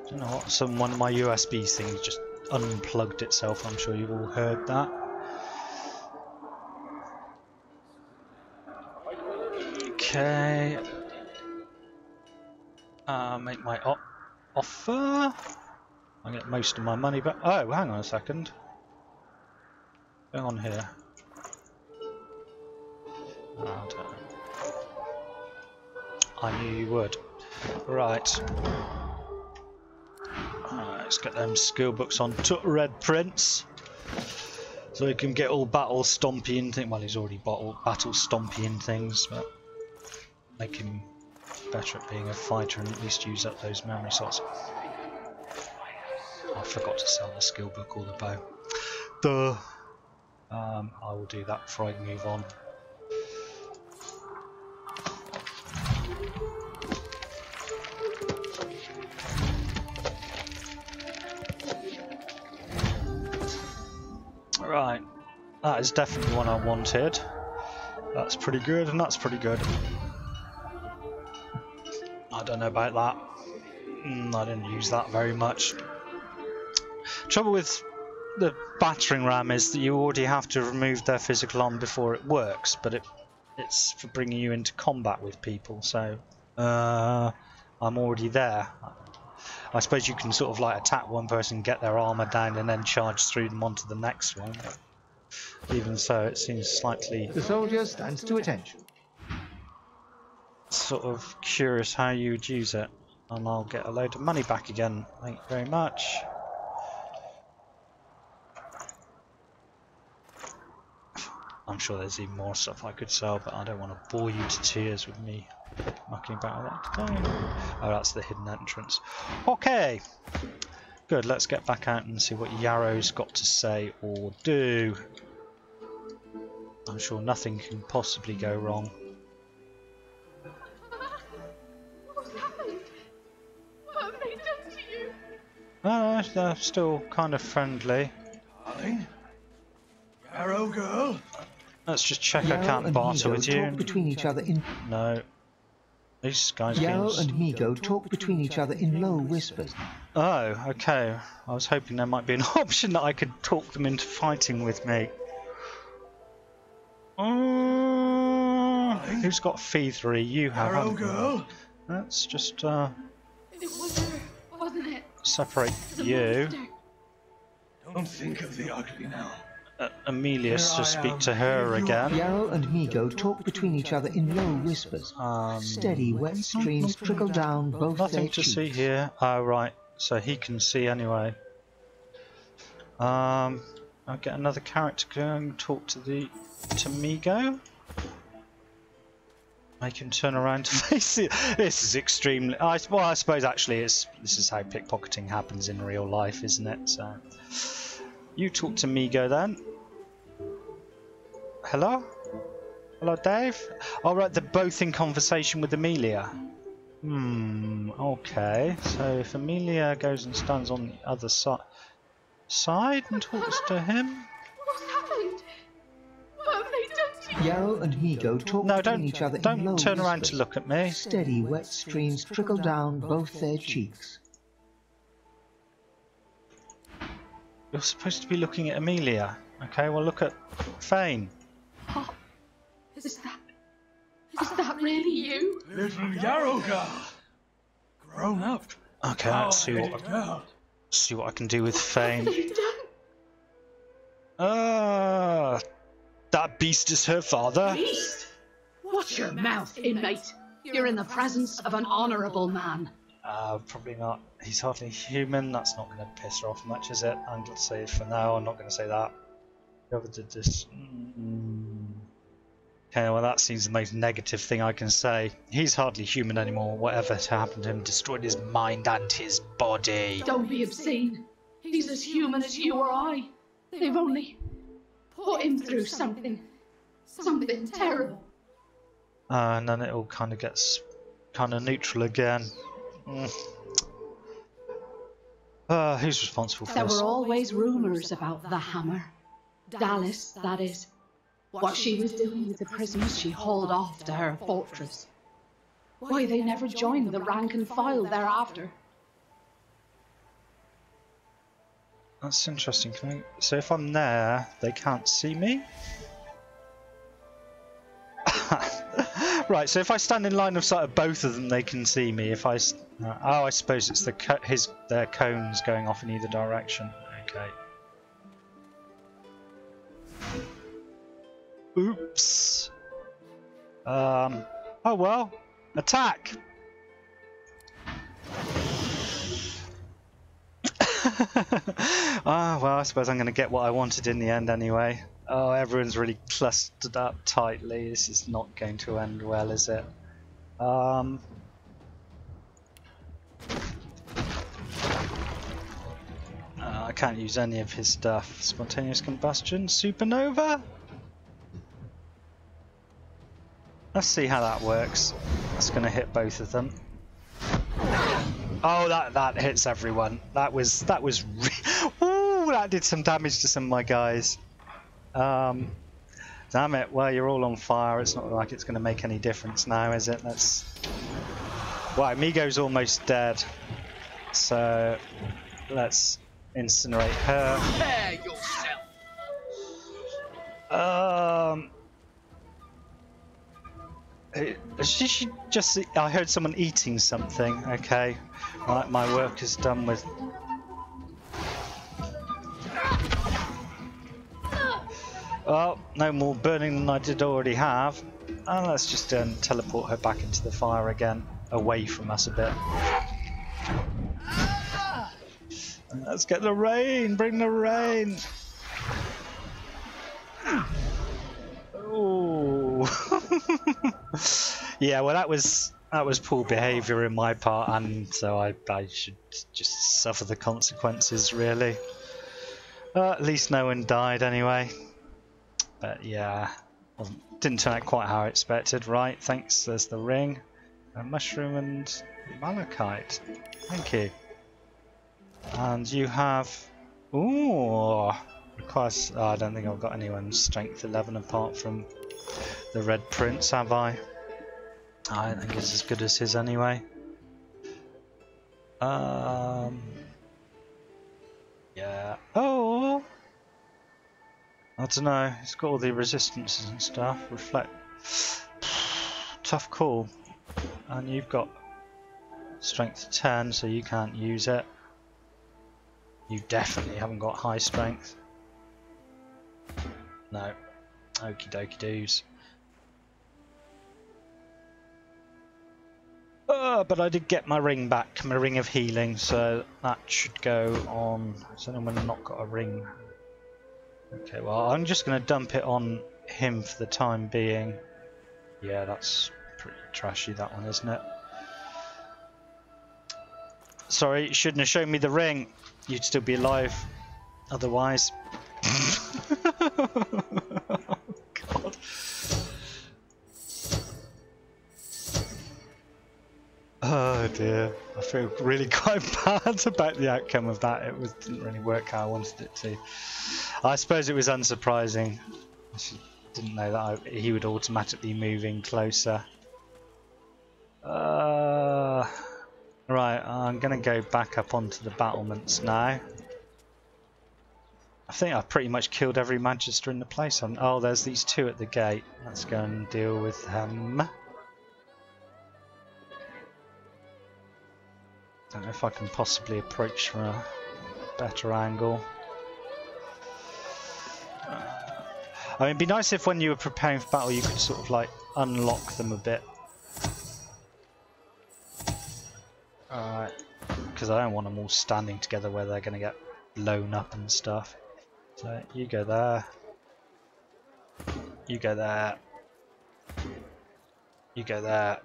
S1: I don't know what, one of my USB things just unplugged itself. I'm sure you've all heard that. Okay. Make my offer. I get most of my money back. Oh, hang on a second. What's going on here? Oh, I don't know. I knew you would. Right. Let's get them skill books on red prints, so he can get all battle stompy and things. Well, he's already battle stompy and things, but make him better at being a fighter and at least use up those memory slots. I forgot to sell the skill book or the bow. Duh. I will do that before I move on. Right, that is definitely one I wanted. That's pretty good, and that's pretty good. I don't know about that. I didn't use that very much. Trouble with the battering ram is that you already have to remove their physical arm before it works, but it's for bringing you into combat with people, so I'm already there. I suppose you can sort of like attack one person, get their armor down, and then charge through them onto the next one. Even so, it seems slightly...
S5: The soldier stands to attention.
S1: Sort of curious how you would use it. And I'll get a load of money back again. Thank you very much. I'm sure there's even more stuff I could sell, but I don't want to bore you to tears with me mucking about with that today. Oh, that's the hidden entrance. Okay. Good, let's get back out and see what Yarrow's got to say or do. I'm sure nothing can possibly go wrong.
S5: What's happened? What have they done to you?
S1: No, they're still kind of friendly.
S6: Darling? Yarrow girl?
S1: Let's just check I
S7: Yarrow
S1: can't
S7: and
S1: barter
S7: Migo
S1: with you.
S7: talk between each other in
S1: No. These guys
S7: Yarrow
S1: can...
S7: and Migo talk between each other in low whispers.
S1: Oh, okay. I was hoping there might be an option that I could talk them into fighting with me. Who's got thievery? You have.
S6: Yarrow
S1: haven't you?
S6: girl?
S1: Let's just
S5: It was her, wasn't it?
S1: separate
S5: The
S1: you.
S5: monster.
S6: Don't think of the ugly now.
S1: Amelius
S6: Here
S1: to
S6: I
S1: speak
S6: am.
S1: to her
S6: Here you are.
S1: again.
S7: Yarrow and Migo talk between each other in low whispers. Steady wet streams trickle down both their
S1: Nothing to
S7: cheeks.
S1: see here. Oh, right. So he can see anyway. I'll get another character to go and talk to Migo. Make him turn around to face it. This is extremely... well, I suppose actually this is how pickpocketing happens in real life, isn't it? So, you talk to Migo then. Hello? Hello, Dave? Alright, they're both in conversation with Amelia. Okay. So if Amelia goes and stands on the other side and talks to him...
S5: What's happened? What have they done to you?
S7: Yarrow and Migo talk
S1: No,
S7: between each other in low
S1: don't turn around to
S7: whispers.
S1: look at me.
S7: Steady wet streams trickle down both their cheeks.
S1: You're supposed to be looking at Amelia. Okay, well look at Fane.
S5: Oh, is that really you?
S6: Little Yarrow girl. Grown up.
S1: Okay, let's see
S6: Power-headed girl.
S1: what I can do with
S5: What
S1: Fane.
S5: have they done?
S1: That beast is her father.
S5: Beast! Watch your mouth, inmate. You're in the presence of an honourable man.
S1: Probably not. He's hardly human. That's not going to piss her off much, is it? I'm going to say for now. I'm not going to say that. Whoever did this. Okay, well that seems the most negative thing I can say. He's hardly human anymore. Whatever happened to him destroyed his mind and his body.
S5: Don't be obscene. He's as human as you or I. They've only put him through something terrible.
S1: And then it all kind of gets kind of neutral again. Who's responsible for
S5: There
S1: this?
S5: were always rumours about the Hammer. Dallas, that is. What she was doing with the prisoners she hauled off to her fortress. Why they never joined the rank and file thereafter.
S1: That's interesting. So if I'm there, they can't see me? Right, so if I stand in line of sight of both of them, they can see me. If I... I suppose it's their cones going off in either direction. Okay. Oops. Oh well. Attack! Well, I suppose I'm going to get what I wanted in the end anyway. Oh, everyone's really clustered up tightly. This is not going to end well, is it? I can't use any of his stuff. Spontaneous combustion, supernova? Let's see how that works. That's going to hit both of them. Oh, that hits everyone. That was ooh, that did some damage to some of my guys. Damn it. Well, you're all on fire. It's not like it's going to make any difference now, is it? Let's... Right, Migo's almost dead. So, let's incinerate her.
S3: Prepare yourself.
S1: She just... I heard someone eating something. Okay. Right, my work is done with... Well, no more burning than I did already have. And let's just teleport her back into the fire again. Away from us a bit. Let's get the rain! Bring the rain! Oh. Yeah, well that was poor behaviour in my part, and so I should just suffer the consequences, really. At least no one died anyway. But yeah, didn't turn out quite how I expected. Right, thanks. There's the ring, a mushroom and malachite. Thank you. And you have, ooh, requires. Oh, I don't think I've got anyone strength 11 apart from the Red Prince, have I? I think it's as good as his anyway. Yeah. Oh. I don't know, it's got all the resistances and stuff, reflect. Tough call. And you've got strength 10, so you can't use it. You definitely haven't got high strength. No. Okie dokie doos. But I did get my ring back, my ring of healing, so that should go on. Has anyone not got a ring? Okay, well, I'm just going to dump it on him for the time being. Yeah, that's pretty trashy, that one, isn't it? Sorry, you shouldn't have shown me the ring. You'd still be alive otherwise. Oh, God. Oh dear, I feel really quite bad about the outcome of that. It didn't really work how I wanted it to. I suppose it was unsurprising. I didn't know that he would automatically move in closer. Right, I'm going to go back up onto the battlements now. I think I've pretty much killed every magister in the place. Oh, there's these two at the gate. Let's go and deal with them. Don't know if I can possibly approach from a better angle. I mean, it'd be nice if when you were preparing for battle you could sort of like unlock them a bit. Alright, because I don't want them all standing together where they're going to get blown up and stuff. So you go there. You go there. You go there.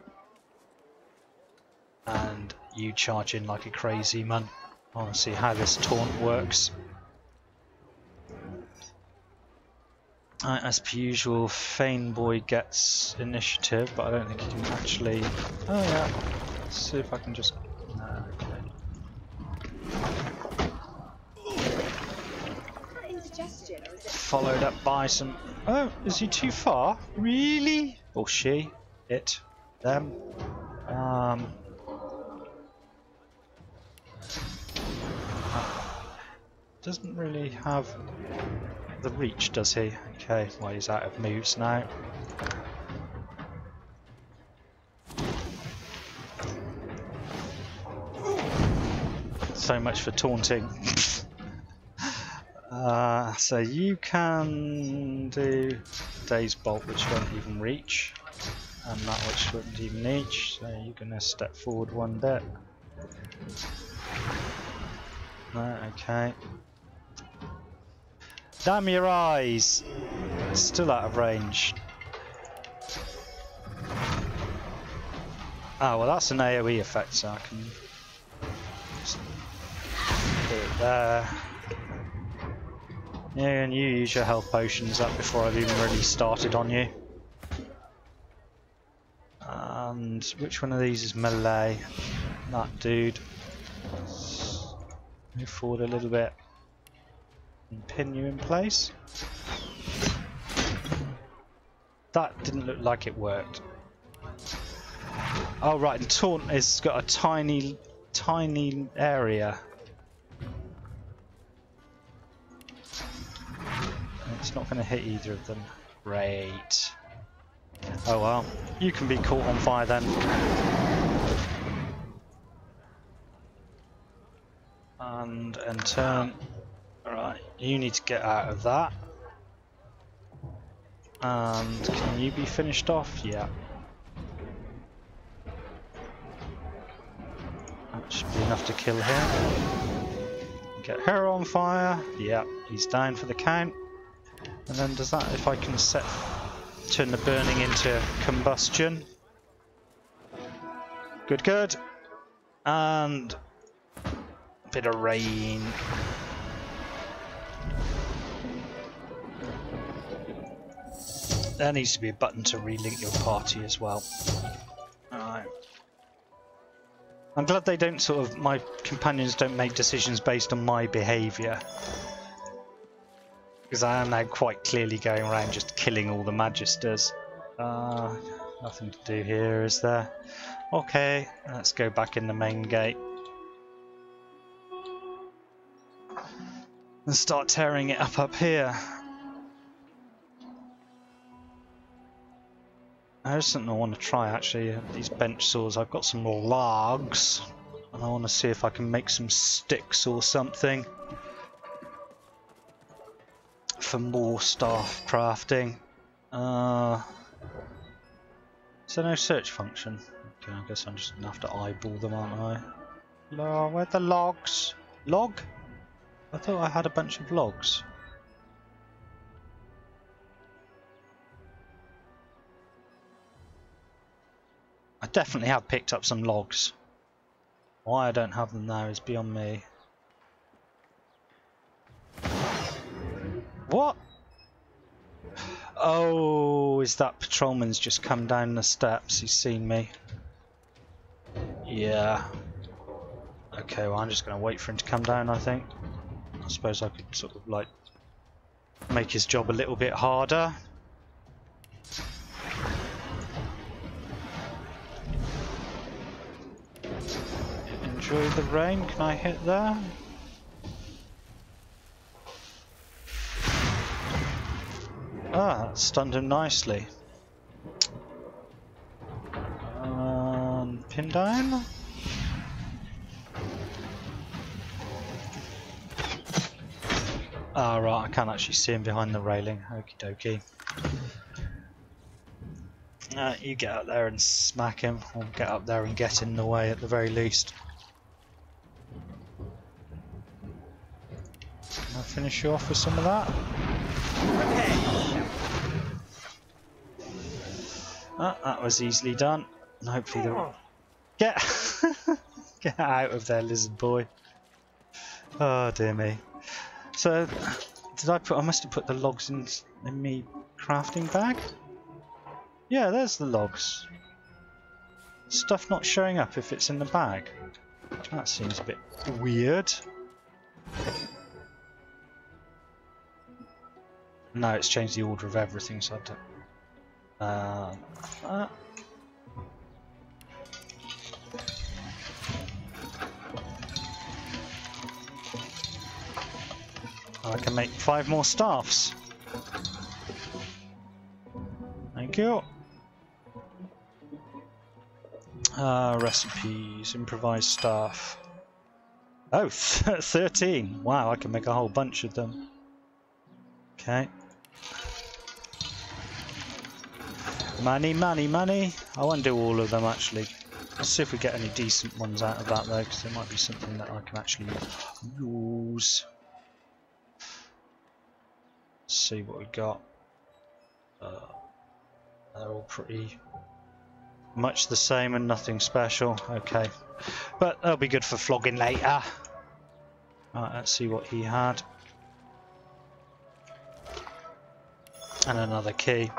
S1: And you charge in like a crazy man. I want to see how this taunt works. As per usual, Fane Boy gets initiative, but I don't think he can actually. Oh yeah, let's see if I can just. No, okay. Followed up by some. Oh, is he too far? Really? Or she? It? Them? Doesn't really have the reach, does he? Okay, well he's out of moves now. So much for taunting. So you can do Day's Bolt, which won't even reach, and that which won't even reach, so you're going to step forward one bit. No, okay. Damn your eyes! Still out of range. Oh, well that's an AoE effect, so I can just do it there. Yeah, and you use your health potions up before I've even really started on you. And which one of these is melee? That dude. Move forward a little bit and pin you in place. That didn't look like it worked. Oh right, and taunt has got a tiny area. It's not going to hit either of them. Great. Oh well, you can be caught on fire then. And turn. Alright, you need to get out of that. And can you be finished off? Yeah. That should be enough to kill him. Get her on fire. Yep, he's down for the count. And then does that, if I can turn the burning into combustion. Good, good. And a bit of rain. There needs to be a button to relink your party as well. Alright. I'm glad they don't my companions don't make decisions based on my behaviour. Because I am now quite clearly going around just killing all the magisters. Nothing to do here, is there? Okay, let's go back in the main gate. And start tearing it up here. There's something I want to try actually, these bench saws. I've got some more logs. And I want to see if I can make some sticks or something. For more staff crafting. Is there no search function? Okay, I guess I'm just going to have to eyeball them, aren't I? Where are the logs? Log? I thought I had a bunch of logs. I definitely have picked up some logs. Why I don't have them now is beyond me. What? Oh, is that patrolman's just come down the steps? He's seen me. Yeah. Okay, well I'm just going to wait for him to come down, I think. I suppose I could sort of like make his job a little bit harder. Enjoy the rain. Can I hit there? Ah, that stunned him nicely. Pin down. Ah, right, I can't actually see him behind the railing. Okie dokie. You get up there and smack him, or get up there and get in the way at the very least. Can I finish you off with some of that? That was easily done. And hopefully the get out of there, lizard boy. Oh dear me. So I must have put the logs in me crafting bag? Yeah, there's the logs. Stuff not showing up if it's in the bag. That seems a bit weird. No, it's changed the order of everything, so I don't... I can make 5 more staffs. Thank you. Recipes, improvised staff. Oh, 13. Wow, I can make a whole bunch of them. Okay. Money, money, money. I won't do all of them actually. Let's see if we get any decent ones out of that though, because there might be something that I can actually use. Let's see what we got. They're all pretty much the same and nothing special. Okay, but they'll be good for flogging later. Right, let's see what he had. And another key.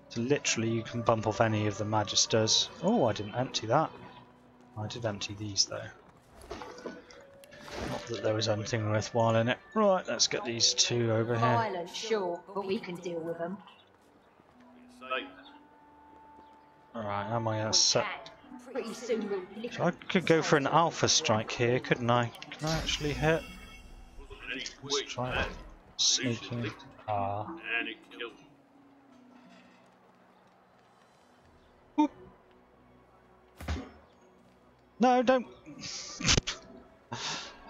S1: So literally you can bump off any of the magisters. Oh, I didn't empty that. I did empty these though. Not that there was anything worthwhile in it. Right, let's get these 2 over here.
S2: Violent, sure, but we can deal with them.
S1: Alright, how am I going to set...
S2: Pretty soon we'll
S1: So I could go for an alpha strike here, couldn't I? Can I actually hit? Let's try it. Sneaking. Oop. No, don't.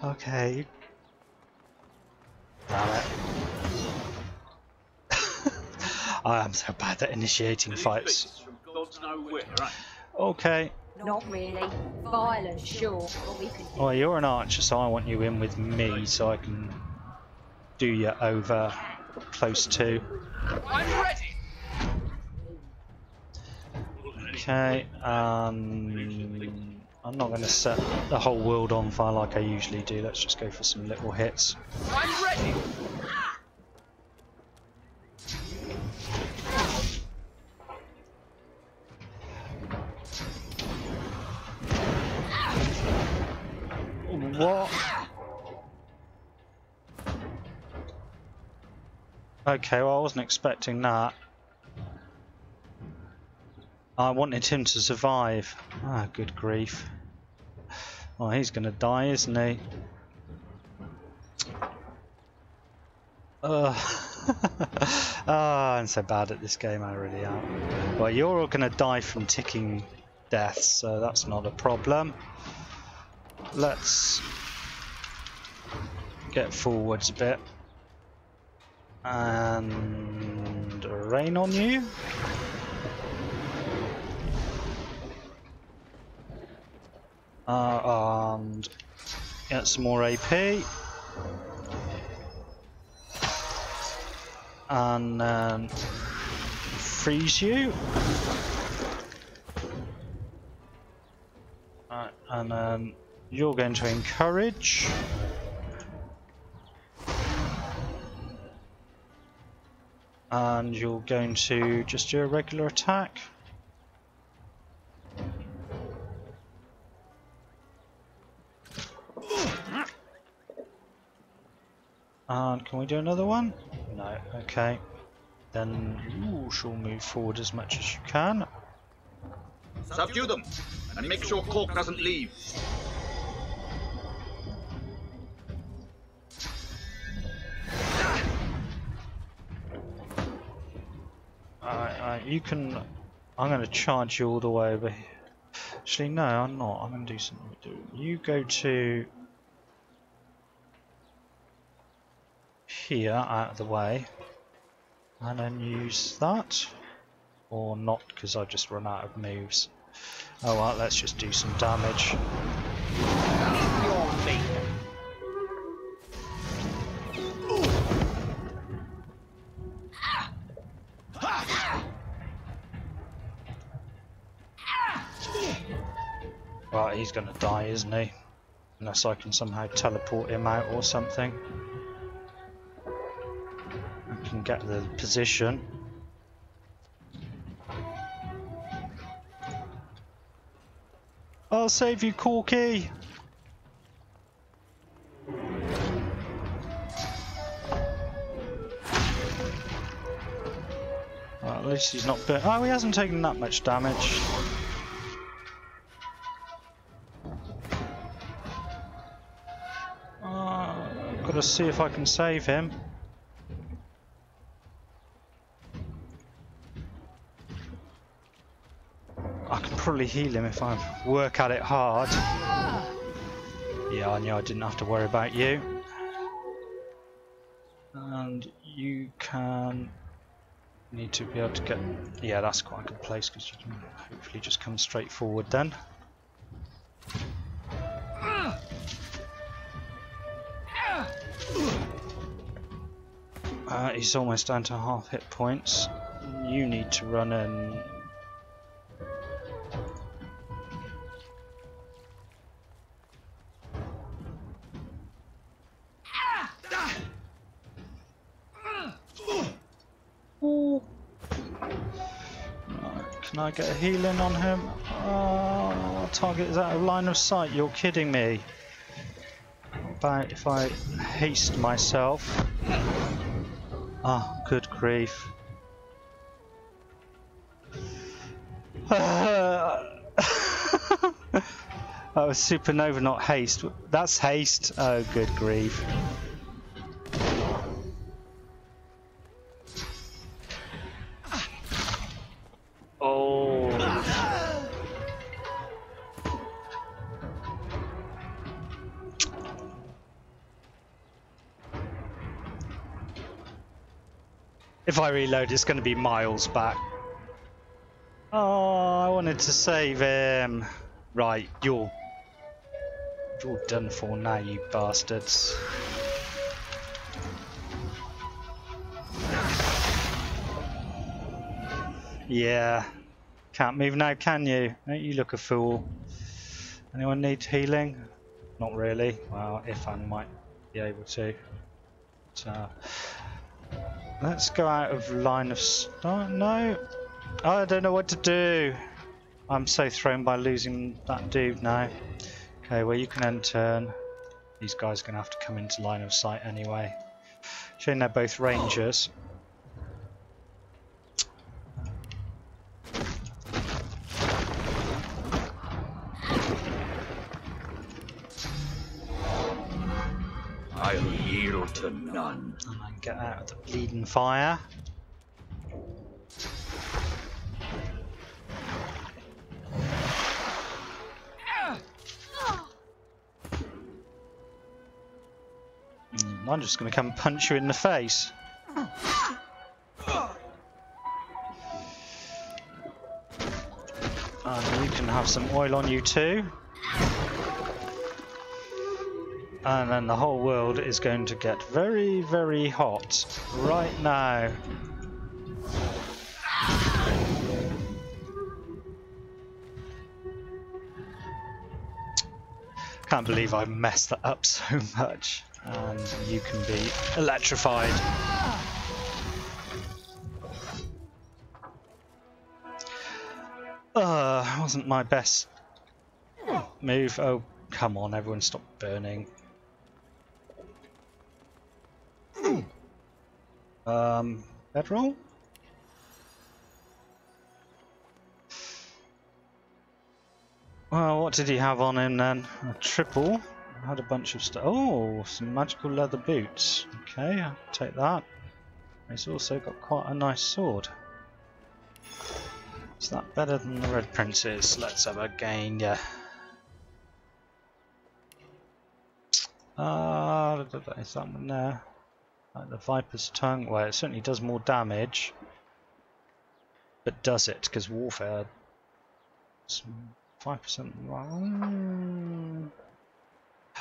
S1: Okay. Damn it. I am so bad at initiating fights. Okay.
S8: Not really. Violent, sure, but we could.
S1: Well, you're an archer, so I want you in with me so I can do you over close to.
S6: I'm ready.
S1: Okay, I'm not going to set the whole world on fire like I usually do. Let's just go for some little hits.
S6: I'm ready.
S1: What? Okay, well I wasn't expecting that. I wanted him to survive. Ah, good grief. Well, he's gonna die, isn't he? I'm so bad at this game, I really am. Well, you're all gonna die from ticking deaths, so that's not a problem. Let's get forwards a bit and rain on you. And get some more AP. And then freeze you. Right, and then you're going to encourage. And you're going to just do a regular attack. And can we do another one? No, okay. Then you shall move forward as much as you can.
S3: Subdue them, and make sure Cork doesn't leave.
S1: You can... I'm going to charge you all the way over here. Actually, no, I'm not. I'm going to do something. You go to... here, out of the way. And then use that. Or not, because I just run out of moves. Oh well, let's just do some damage. Right, he's gonna die, isn't he? Unless I can somehow teleport him out or something. I can get the position. I'll save you, Corky! Well, at least he's not bit. Oh, he hasn't taken that much damage. I've got to see if I can save him. I can probably heal him if I work at it hard. Yeah, I knew I didn't have to worry about you. And you can... need to be able to get... yeah, that's quite a good place because you can hopefully just come straight forward then. He's almost down to half hit points. You need to run in... Ooh. Right, can I get a healing on him? Oh, target is out of line of sight. You're kidding me. What about if I haste myself? Ah, oh, good grief. That was supernova, not haste. That's haste. Oh, good grief. Oh. If I reload, it's going to be miles back. Oh, I wanted to save him. Right, you're done for now, you bastards. Yeah. Can't move now, can you? Don't you look a fool. Anyone need healing? Not really. Well, Ifan might be able to. So, let's go out of line of sight. No. I don't know what to do. I'm so thrown by losing that dude now. Okay, well you can end turn. These guys are going to have to come into line of sight anyway. Showing they're both rangers.
S3: I'll yield to none.
S1: And then get out of the bleeding fire. I'm just going to come punch you in the face. And you can have some oil on you too. And then the whole world is going to get very, very hot right now. Can't believe I messed that up so much. And you can be electrified. Wasn't my best move. Oh, come on, everyone stop burning. Bedroll? Well, what did he have on him then? A triple. Had a bunch of stuff. Oh, some magical leather boots. Okay, I'll take that. He's also got quite a nice sword. Is that better than the Red Prince's? Let's have a gain, yeah. Is that one there? Like the Viper's Tongue? Well, it certainly does more damage. But does it? Because warfare... 5%...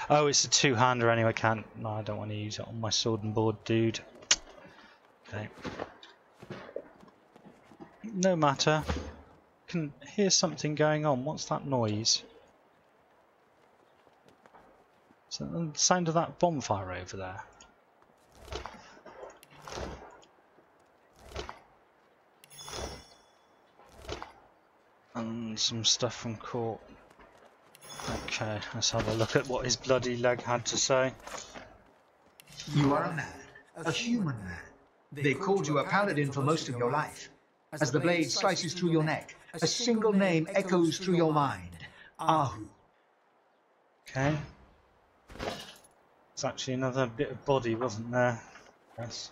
S1: Oh, it's a two-hander anyway. No, I don't want to use it on my sword and board dude. Okay. No matter. Can hear something going on. What's that noise? Is that the sound of that bonfire over there? And some stuff from court. Okay, let's have a look at what his bloody leg had to say.
S7: You are a man, a human man. They called you a paladin for most of your life. As the blade slices through your neck, a single name echoes through your mind. Ahu.
S1: Okay. There's actually another bit of body, wasn't there? Yes.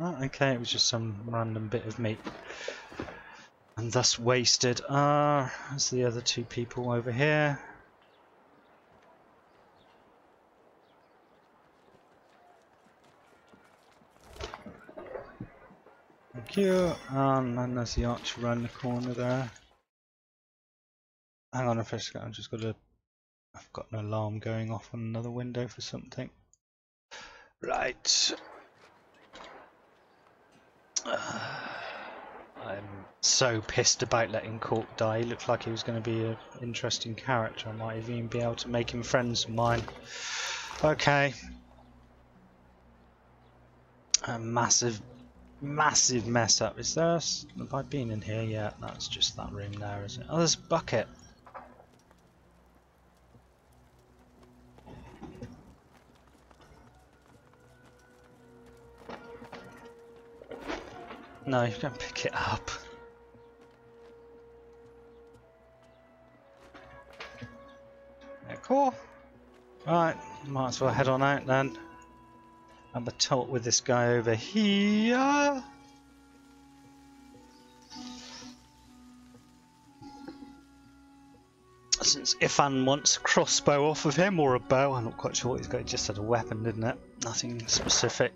S1: Oh, okay, it was just some random bit of meat. And thus wasted. There's the other two people over here. Thank you. And then there's the archer around the corner there. Hang on a second, I've just got a... I've got an alarm going off on another window for something. Right. I'm so pissed about letting Cork die. He looked like he was going to be an interesting character. I might even be able to make him friends of mine. Okay. A massive mess up. Is there... Have I been in here yet? That's just that room there, is it? Oh, there's a bucket. No, you can pick it up. Yeah, cool. Right, might as well head on out then. Have a talk with this guy over here. Since Ifan wants a crossbow off of him, or a bow, I'm not quite sure what he's got. He just had a weapon, didn't it? Nothing specific.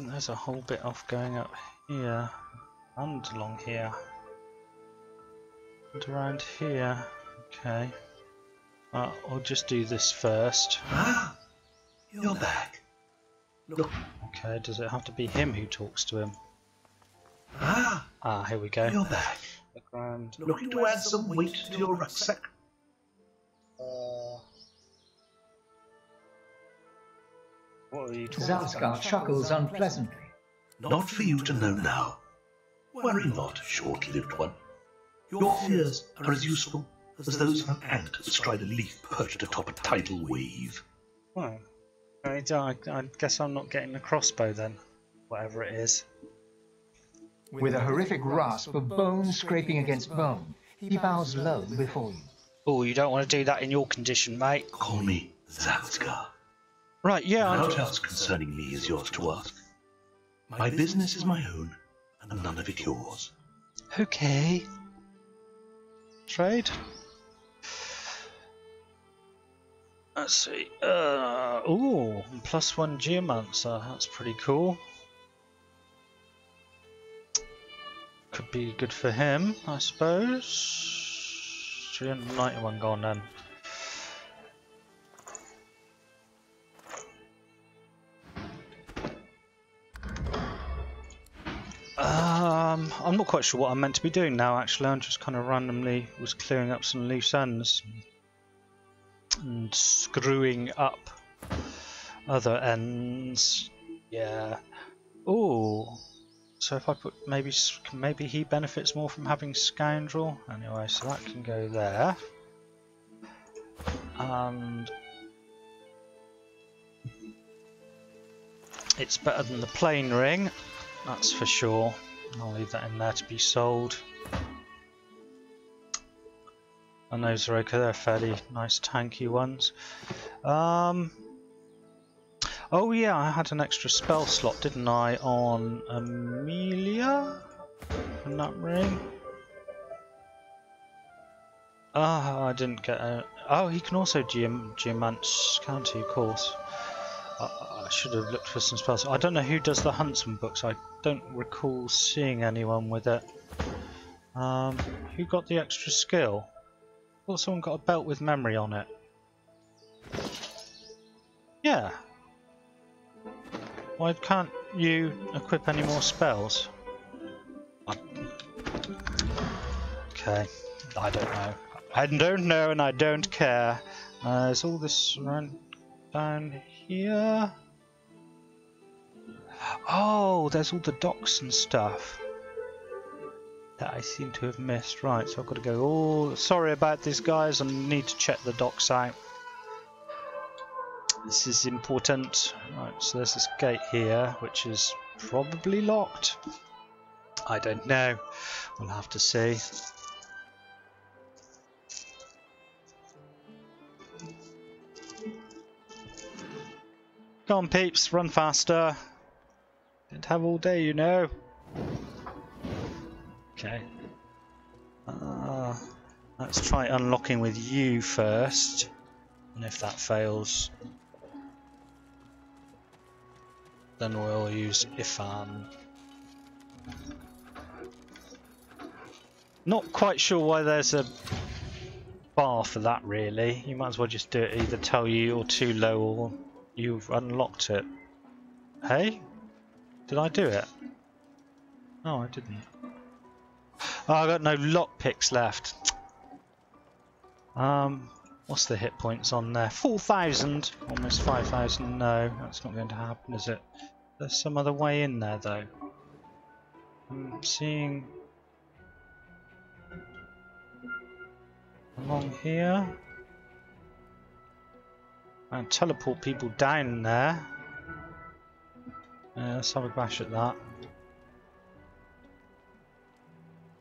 S1: And there's a whole bit off going up here and along here and around here. Okay, I'll just do this first.
S6: Ah, you're back. Look.
S1: Okay, does it have to be him who talks to him?
S6: Ah,
S1: Here we go.
S6: you're back.
S1: The ground.
S6: Looking to add some weight to your rucksack?
S1: What are you talking
S7: Zalskar chuckles unpleasantly.
S6: Not for you to know now. Worry not, short-lived one. Your fears are as useful as those of an ant that stride a leaf perched atop a tidal wave.
S1: Well, I guess I'm not getting the crossbow then, whatever it is.
S7: With a horrific rasp of bone scraping against bone, he bows low before you.
S1: Oh, you don't want to do that in your condition, mate.
S6: Call me Zalskar.
S1: Right, yeah.
S6: Naught else concerning me is yours to ask. My business is my own, and none of it yours.
S1: Okay. Trade. Let's see. Ooh, +1 geomancer. That's pretty cool. Could be good for him, I suppose. 391 gone then. I'm not quite sure what I'm meant to be doing now, actually. I'm just kind of randomly was clearing up some loose ends and screwing up other ends. Yeah. Oh, so if I put maybe he benefits more from having scoundrel. Anyway, so that can go there. And it's better than the plain ring, that's for sure. I'll leave that in there to be sold. And those are okay, they're fairly nice tanky ones. Oh yeah, I had an extra spell slot, didn't I, on Amelia? In that ring? I didn't get a... Oh, he can also geomance county, of course. I should have looked for some spells. I don't know who does the Huntsman books. I don't recall seeing anyone with it. Who got the extra skill? I thought someone got a belt with memory on it. Yeah. Why can't you equip any more spells? Okay, I don't know. I don't know and I don't care. There's all this around down here. Oh, there's all the docks and stuff that I seem to have missed. Right, so I've got to go. Oh, sorry about this, guys. I need to check the docks out. This is important. Right, so there's this gate here, which is probably locked. I don't know. We'll have to see. Come on, peeps, run faster. Didn't have all day, you know. Okay. Let's try unlocking with you first. And if that fails, then we'll use Ifan. Not quite sure why there's a bar for that, really. You might as well just do it, either tell you you're too low or you've unlocked it. Hey? Did I do it? No, I didn't. Oh, I got no lockpicks left. What's the hit points on there? 4,000, almost 5,000. No, that's not going to happen, is it? There's some other way in there, though. I'm seeing along here. And teleport people down there. Let's have a bash at that.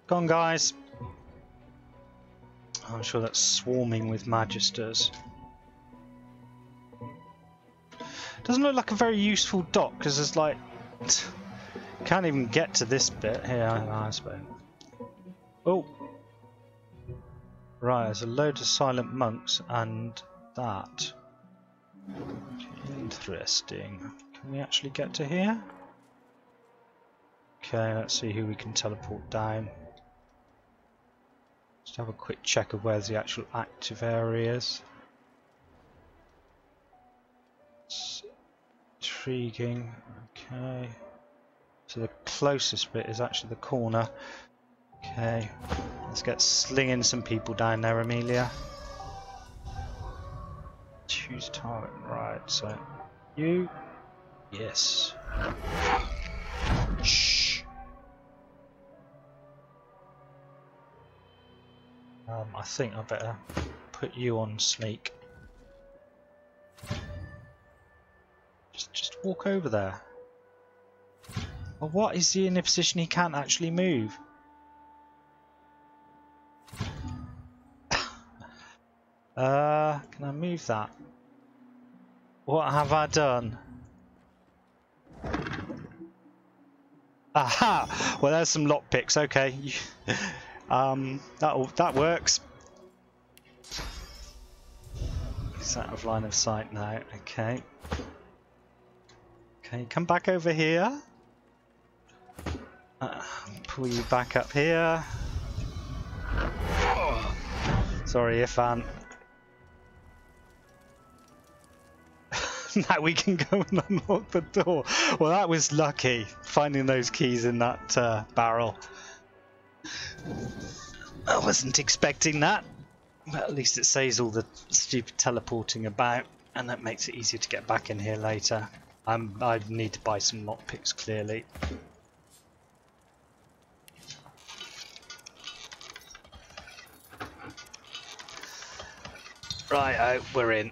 S1: Go on, guys. I'm sure that's swarming with magisters. Doesn't look like a very useful dock because there's like can't even get to this bit here. I suppose. Oh, right. There's a load of silent monks and that. Interesting. Can we actually get to here? Okay, let's see who we can teleport down. Just have a quick check of where the actual active area is. It's intriguing. Okay. So the closest bit is actually the corner. Okay. Let's get slinging some people down there, Amelia. Choose target. Right, so you. Yes. Shh. I think I better put you on sneak. Just walk over there. Well, what is he in a position he can't actually move? Can I move that? What have I done? Aha! Well, there's some lockpicks. Okay, that works. He's out of line of sight now. Okay. Okay, come back over here. Pull you back up here. Oh. Sorry, Ifan. Now we can go and unlock the door. Well, that was lucky, finding those keys in that barrel. I wasn't expecting that. But at least it saves all the stupid teleporting about, and that makes it easier to get back in here later. I need to buy some lockpicks, clearly. Right, we're in.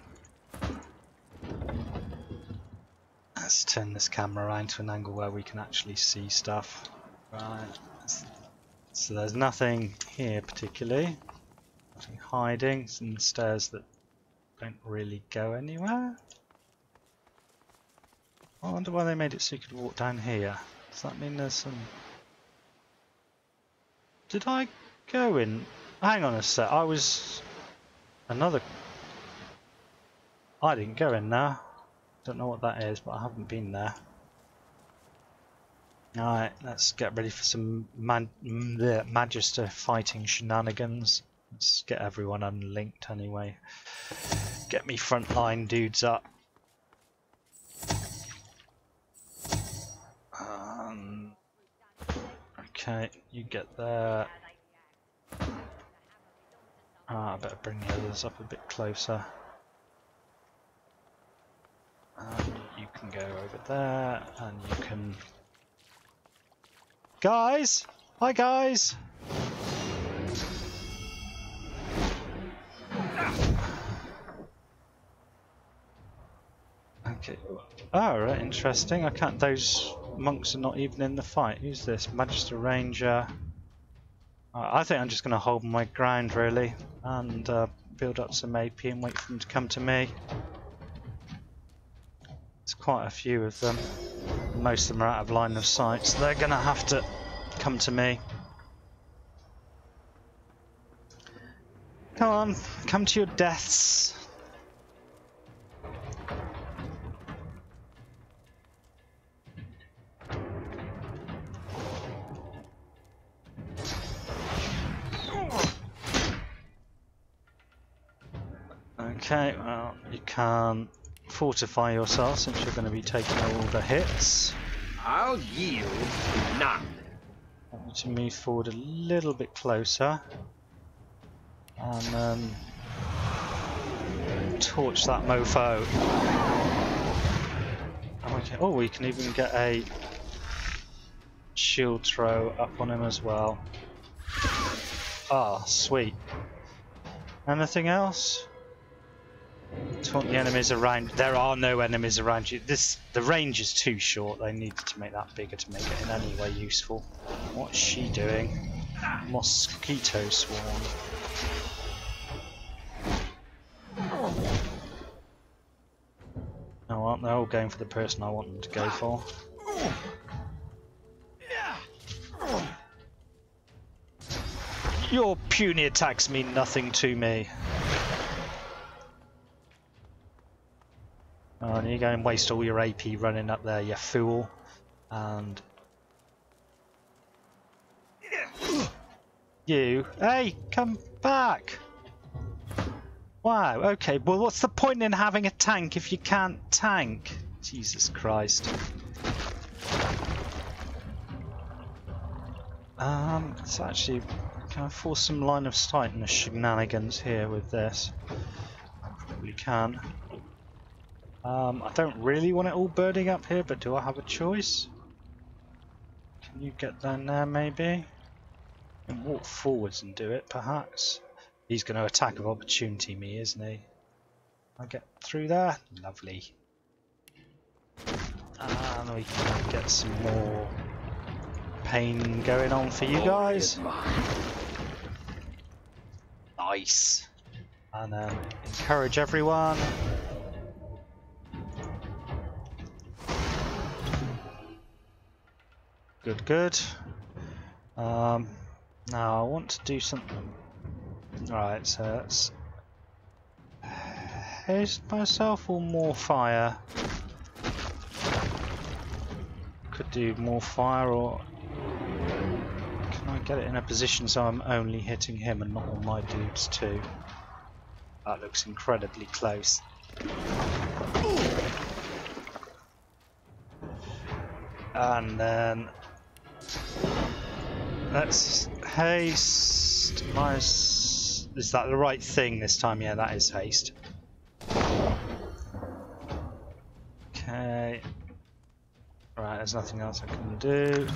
S1: Let's turn this camera around to an angle where we can actually see stuff. Right. So there's nothing here particularly. Nothing hiding. Some stairs that don't really go anywhere. I wonder why they made it so you could walk down here. Does that mean there's some... Did I go in? Hang on a sec. I was... Another... I didn't go in there. Don't know what that is, but I haven't been there. Alright, let's get ready for some magister fighting shenanigans. Let's get everyone unlinked anyway. Get me frontline dudes up. Okay, you get there. I better bring the others up a bit closer. And you can go over there, and you can... Guys! Hi guys! Okay. Oh, right, interesting. I can't... Those monks are not even in the fight. Who's this? Magister Ranger. I think I'm just going to hold my ground, really, and build up some AP and wait for them to come to me. There's quite a few of them. Most of them are out of line of sight, so they're going to have to come to me. Come on, come to your deaths. Okay, well, you can fortify yourself since you're going to be taking all the hits.
S3: I'll yield none.
S1: I want you to move forward a little bit closer. And then torch that mofo. Okay. Oh, we can even get a shield throw up on him as well. Ah, sweet. Anything else? Taunt the enemies around. There are no enemies around you. The range is too short. They needed to make that bigger to make it in any way useful. What's she doing? Mosquito swarm. Oh, well, they're all going for the person I want them to go for. Your puny attacks mean nothing to me. Oh, and you go and waste all your AP running up there, you fool. And You. Hey, come back! Wow, okay, well what's the point in having a tank if you can't tank? Jesus Christ. It's actually... Can I force some line of sight in the shenanigans here with this? I probably can. I don't really want it all burning up here, but do I have a choice? Can you get down there maybe? And walk forwards and do it, perhaps? He's going to attack of opportunity me, isn't he? I get through there? Lovely. And we can get some more pain going on for you guys. Nice. And then encourage everyone. Good, good. Now I want to do something. Right, so let's haste myself or more fire. Could do more fire, or can I get it in a position so I'm only hitting him and not all my dudes too? That looks incredibly close. And then let's haste. Is that the right thing this time? Yeah, that is haste. Okay. Right, there's nothing else I can do.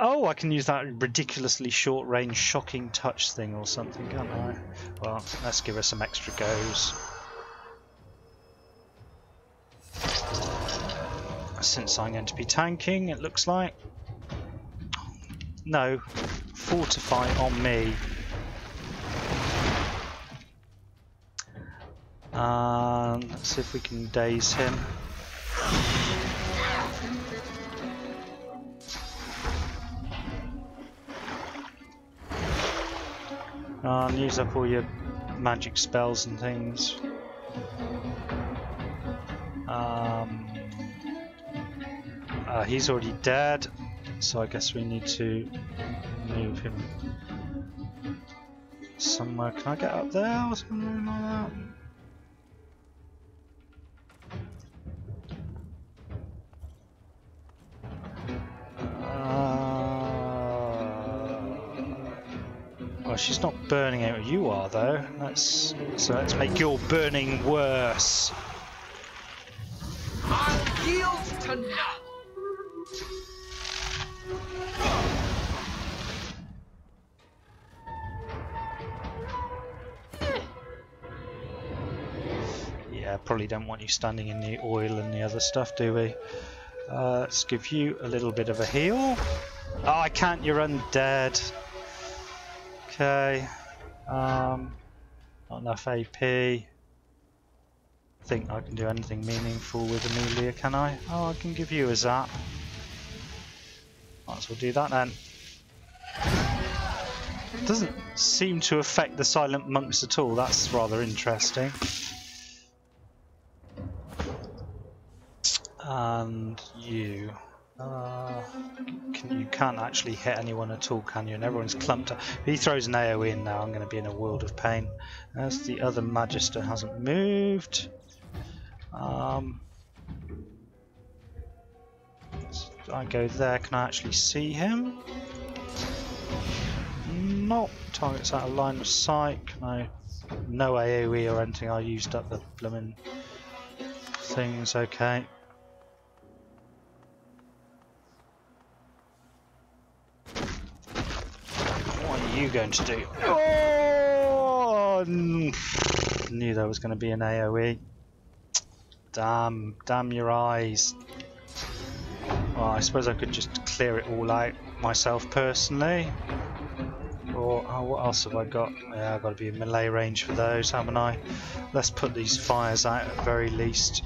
S1: Oh, I can use that ridiculously short-range shocking touch thing or something, can't I? Well, let's give her some extra goes. Since I'm going to be tanking, it looks like. No, fortify on me. Let's see if we can daze him. And use up all your magic spells and things. He's already dead, so I guess we need to move him somewhere. Can I get up there or something like that? Well, she's not burning out. You are though. So let's make your burning worse.
S3: I'll yield to none.
S1: Yeah, probably don't want you standing in the oil and the other stuff, do we? Let's give you a little bit of a heal. Oh, I can't, you're undead. Okay. Not enough AP. Think I can do anything meaningful with Amelia, can I? Oh, I can give you a zap. Might as well do that then. Doesn't seem to affect the silent monks at all. That's rather interesting. And you. You can't actually hit anyone at all, can you? And everyone's clumped up. If he throws an AoE in now, I'm going to be in a world of pain. As the other magister hasn't moved. I go there. Can I actually see him? Nope. Target's out of line of sight. Can I? No AoE or anything. I used up the blooming things. Okay. What are you going to do? Oh! Knew there was going to be an AoE. Damn your eyes. Well, I suppose I could just clear it all out myself personally. Or what else have I got? Yeah, I've got to be in melee range for those, haven't I? Let's put these fires out at the very least.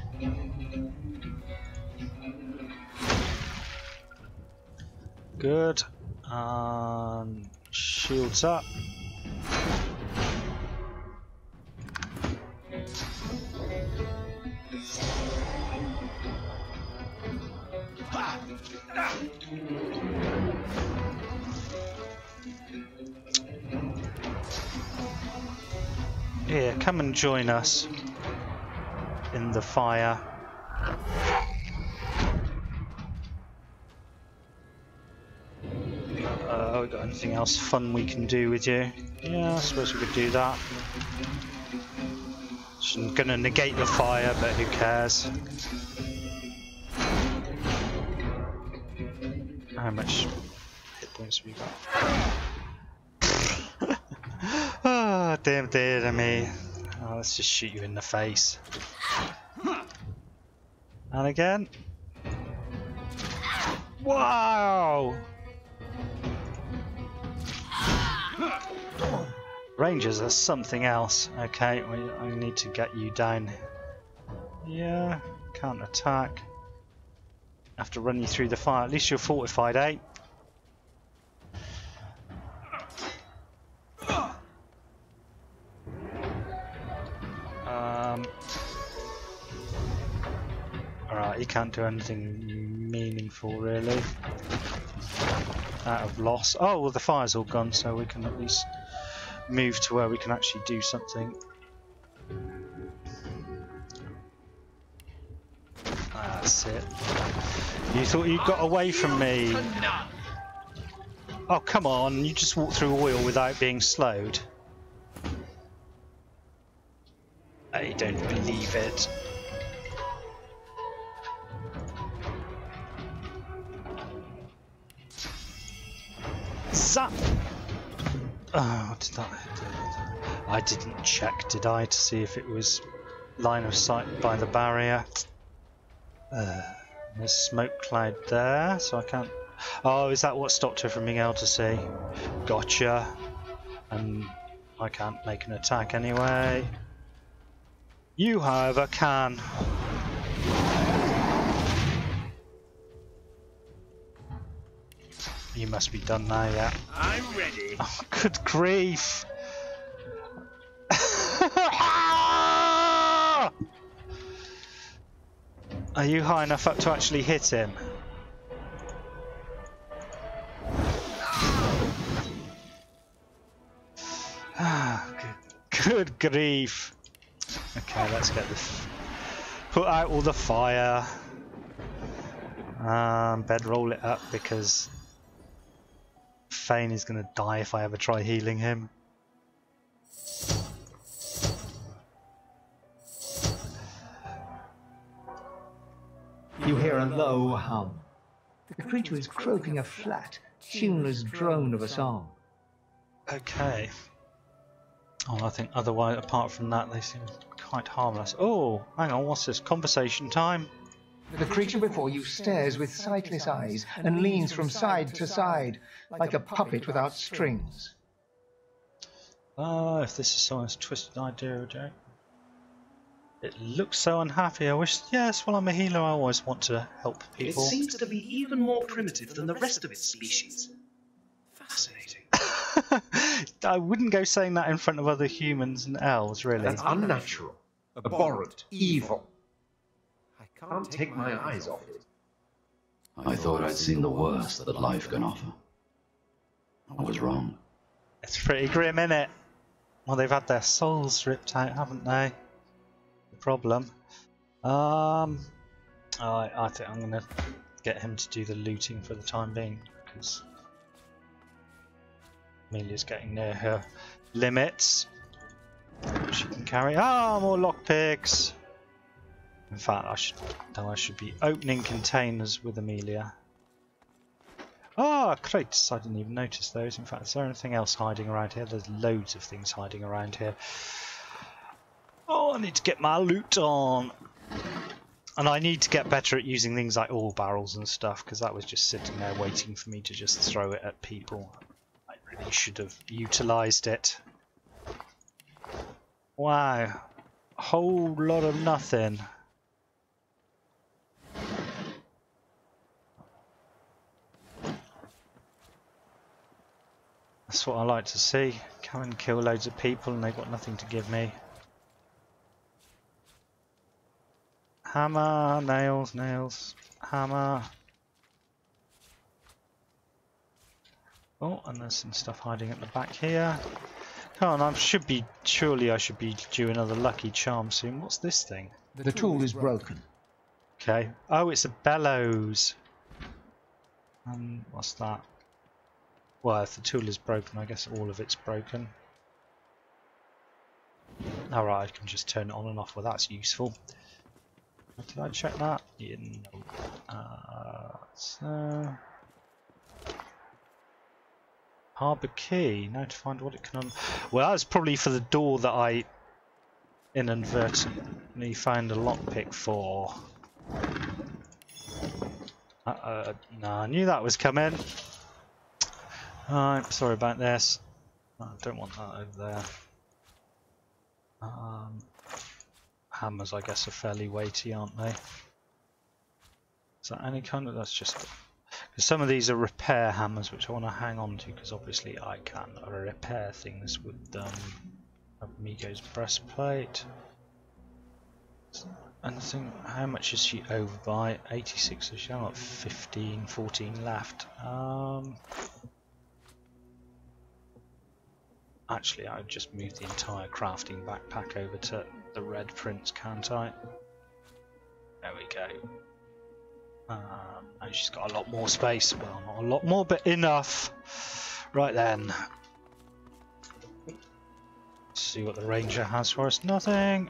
S1: Good. And shields up. Here, come and join us in the fire. We got anything else fun we can do with you? Yeah, I suppose we could do that. Just gonna negate the fire, but who cares? How much hit points have we got? Oh, damn dear me. Oh, let's just shoot you in the face. And again. Wow! Rangers are something else. Okay, I need to get you down. Yeah, can't attack. Have to run you through the fire. At least you're fortified, eh? Alright, he can't do anything meaningful really. Out of loss. Oh, well the fire's all gone, so we can at least move to where we can actually do something. That's it. You thought you got away from me. Oh, come on, you just walked through oil without being slowed. I don't believe it. Zap! Oh, what did that do? I didn't check, did I, to see if it was line of sight by the barrier. There's smoke cloud there, so I can't... Oh, is that what stopped her from being able to see? Gotcha. And I can't make an attack anyway. You, however, can. You must be done now, yeah.
S3: I'm ready.
S1: Oh, good grief! Are you high enough up to actually hit him? Good grief! Okay, let's get this. Put out all the fire. Bedroll it up because Fane is going to die if I ever try healing him.
S7: You hear a low hum. The creature is croaking a flat, tuneless drone of a song.
S1: Okay. Oh, I think otherwise, apart from that, they seem quite harmless. Oh, hang on, what's this? Conversation time?
S7: The creature before you stares with sightless eyes and leans from side to side, like a puppet without strings.
S1: If this is someone's twisted idea, Jack. It looks so unhappy. I wish... Yes, well, I'm a healer. I always want to help people.
S6: It seems to be even more primitive than the rest of its species. Fascinating.
S1: I wouldn't go saying that in front of other humans and elves, really.
S4: That's unnatural, abhorrent, evil. I can't take my eyes off it.
S9: I thought I'd seen the worst that life can offer. I was wrong.
S1: It's pretty grim, innit? Well, they've had their souls ripped out, haven't they? The problem. I think I'm gonna get him to do the looting for the time being, because Amelia's getting near her limits. She can carry. Ah, more lockpicks. In fact, I should be opening containers with Amelia. Ah, crates! I didn't even notice those. In fact, is there anything else hiding around here? There's loads of things hiding around here. Oh, I need to get my loot on. And I need to get better at using things like oil barrels and stuff, because that was just sitting there waiting for me to just throw it at people. I really should have utilised it. Wow. A whole lot of nothing. That's what I like to see. Come and kill loads of people and they've got nothing to give me. Hammer, nails, nails, hammer. Oh, and there's some stuff hiding at the back here. Come on, surely I should be due another lucky charm soon. What's this thing?
S7: The tool is broken.
S1: Okay. Oh, it's a bellows. What's that? Well, if the tool is broken, I guess all of it's broken. Alright, I can just turn it on and off. Well, that's useful. Did I check that? Yeah, no. So... Harbour key. Now to find what it can... Well, that's probably for the door that I inadvertently found a lockpick for. No, I knew that was coming. I'm sorry about this. I don't want that over there. Hammers, I guess, are fairly weighty, aren't they? Is that any kind of... That's just... Because some of these are repair hammers, which I want to hang on to, because obviously I can repair things with Amigo's breastplate. And I think, how much is she over by? 86, so she's got 15, 14 left. Actually, I would just move the entire crafting backpack over to the Red Prince, can't I? There we go. And she's got a lot more space. Well, not a lot more, but enough. Right then. Let's see what the Ranger has for us. Nothing.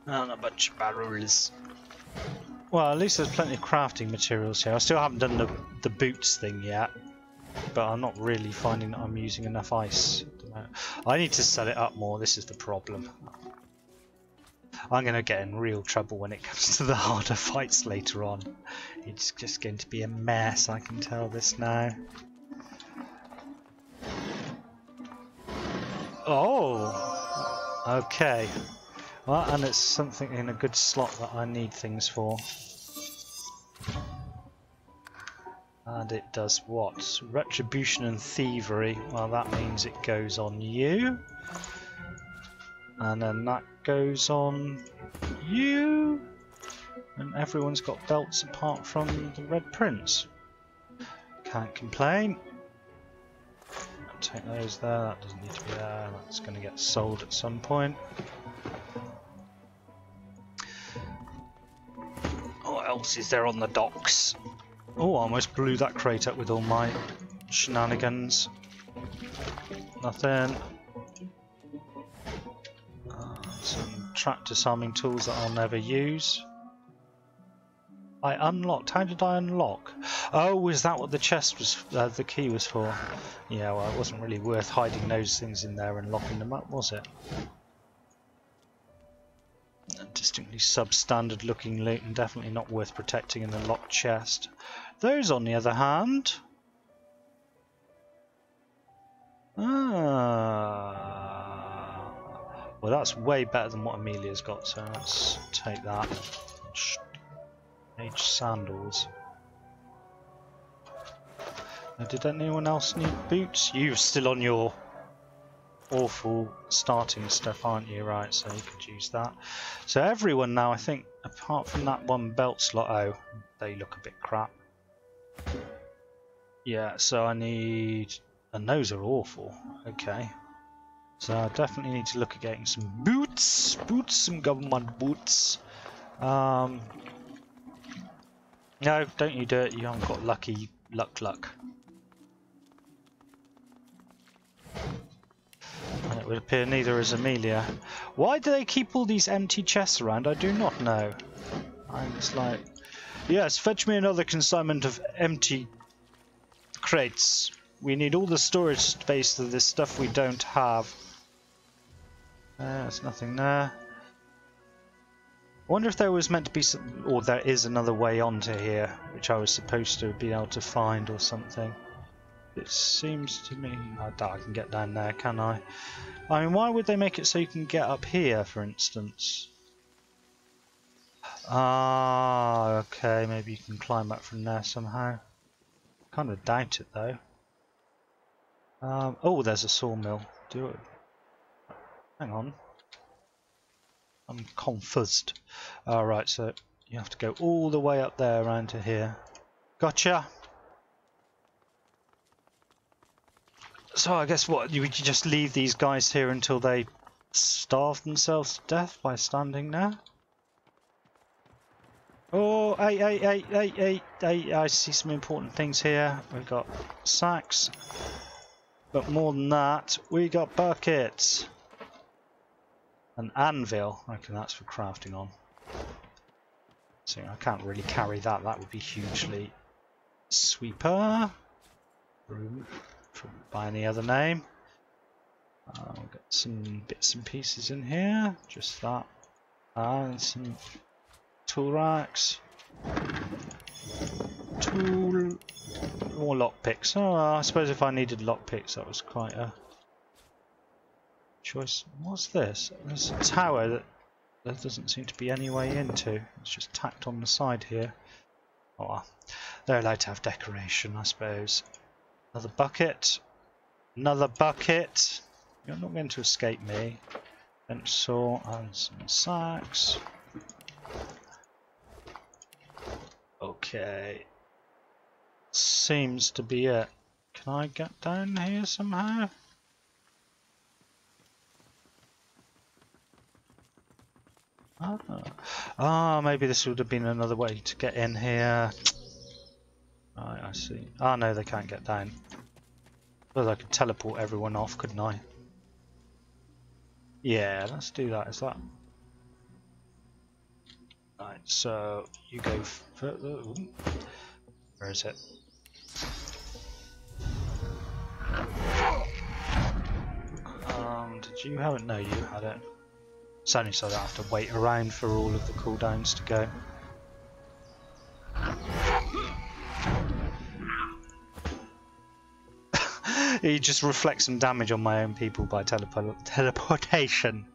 S1: And a bunch of barrels. Well, at least there's plenty of crafting materials here. I still haven't done the boots thing yet. But I'm not really finding that I'm using enough ice. I need to set it up more. This is the problem. I'm going to get in real trouble when it comes to the harder fights later on. It's just going to be a mess, I can tell this now. Oh! Okay. Well, and it's something in a good slot that I need things for. And it does what? Retribution and thievery. Well, that means it goes on you. And then that goes on you. And everyone's got belts apart from the Red Prince. Can't complain. I'll take those there. That doesn't need to be there. That's going to get sold at some point. What else is there on the docks? Oh, I almost blew that crate up with all my shenanigans. Nothing. Some trap disarming tools that I'll never use. I unlocked. How did I unlock? Oh, was that what the chest was? The key was for? Yeah, well, it wasn't really worth hiding those things in there and locking them up, was it? A distinctly substandard looking loot and definitely not worth protecting in the locked chest. Those, on the other hand. Well, that's way better than what Amelia's got, so let's take that. Mage sandals. Now, did anyone else need boots? You're still on your awful starting stuff, aren't you? Right, so you could use that. So everyone now, I think, apart from that one belt slot, oh, they look a bit crap. Yeah, so I need... And those are awful. Okay. So I definitely need to look at getting some boots. Some government boots. No, don't you do it. You haven't got lucky luck. And it would appear neither is Amelia. Why do they keep all these empty chests around? I do not know. I'm just like... Yes, fetch me another consignment of empty crates. We need all the storage space of this stuff we don't have. There's nothing there. I wonder if there was meant to be some, or there is another way onto here, which I was supposed to be able to find or something. It seems to me... I doubt I can get down there, can I? I mean, why would they make it so you can get up here, for instance? Ah, okay, maybe you can climb up from there somehow. Kind of doubt it, though. Oh, there's a sawmill. Do it. Hang on. I'm confused. Alright, so you have to go all the way up there around to here. Gotcha! So I guess what, you just leave these guys here until they starve themselves to death by standing there? Oh, hey, I see some important things here. We've got sacks. But more than that, we got buckets. An anvil. I reckon that's for crafting on. So I can't really carry that. That would be hugely... Sweeper. Broom. By any other name. We'll get some bits and pieces in here. Just that. And some tool racks. More lockpicks. Oh, I suppose if I needed lockpicks, that was quite a choice. What's this? There's a tower that there doesn't seem to be any way into. It's just tacked on the side here. Oh, they're allowed to have decoration, I suppose. Another bucket. Another bucket. You're not going to escape me. Bench saw and some sacks. Okay. Seems to be it. Can I get down here somehow? Ah, maybe this would have been another way to get in here. Right, I see. Ah, no, they can't get down. Well, I could teleport everyone off, couldn't I? Yeah, let's do that. Is that... Right, so you go further. Where is it? Did you have it? No, you had it. It's only so I don't have to wait around for all of the cooldowns to go. He just reflects some damage on my own people by teleportation.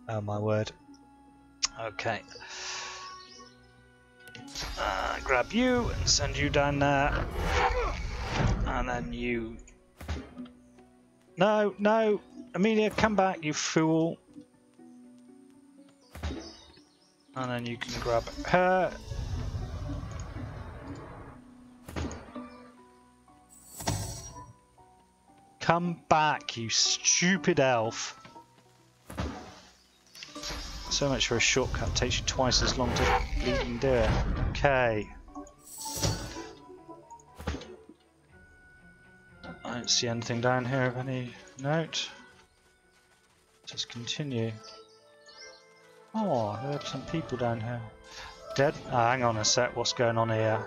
S1: Oh my word. Okay. Grab you and send you down there. And then you... No, no! Amelia, come back, you fool! And then you can grab her. Come back, you stupid elf. So much for a shortcut, takes you twice as long to bleeding do it. Okay. I don't see anything down here of any note. Just continue. Oh, there are some people down here. Dead? Ah, hang on a sec, what's going on here?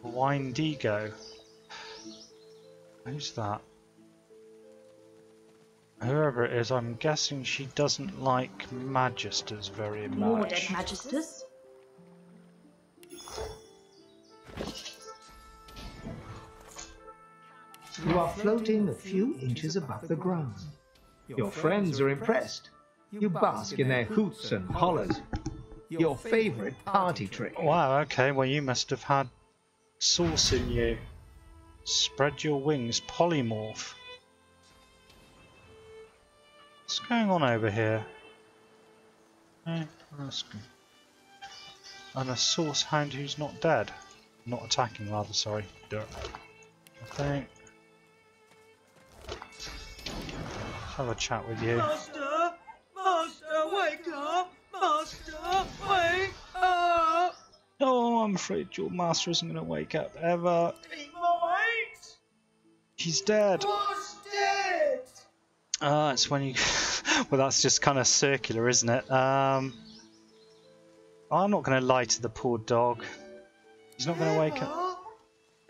S1: Windigo. Who's that? Whoever it is, I'm guessing she doesn't like magisters very much.
S2: More dead magisters?
S7: You are floating a few inches above the ground. Your friends are impressed. You bask in their hoots and hollers. Your favorite party trick.
S1: Wow, okay, well you must have had sauce in you. Spread your wings, polymorph. What's going on over here? That's good. And a source hound who's not dead. Not attacking, rather, sorry. Dirt. I think. Let's have a chat with you.
S10: Master! Master, wake up! Master, wake up!
S1: Oh, I'm afraid your master isn't going to wake up ever.
S10: He might!
S1: He's dead.
S10: What's dead?
S1: It's when you... well, that's just kind of circular, isn't it? I'm not going to lie to the poor dog. He's not going to wake up.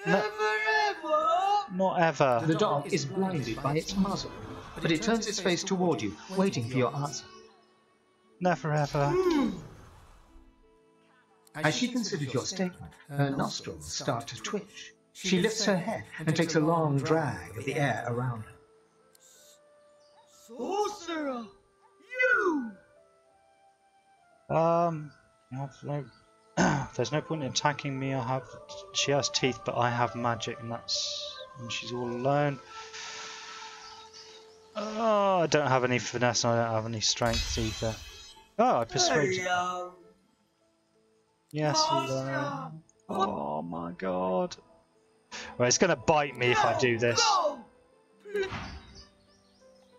S1: No,
S10: Ever?
S1: not ever.
S7: The dog is blinded by its muzzle, but it turns its face toward you, waiting for your answer.
S1: Never ever.
S7: As she considers your statement, her nostrils start to twitch. She lifts her head and takes a long drag of the air around her.
S10: Sorcerer! You!
S1: There's no point in attacking me. She has teeth, but I have magic, and she's all alone. Oh, I don't have any finesse, and I don't have any strength either. Oh, I persuaded.
S10: Hello.
S1: Yes,
S10: Master!
S1: Oh my god. Well, it's going to bite me if I do this. Oh,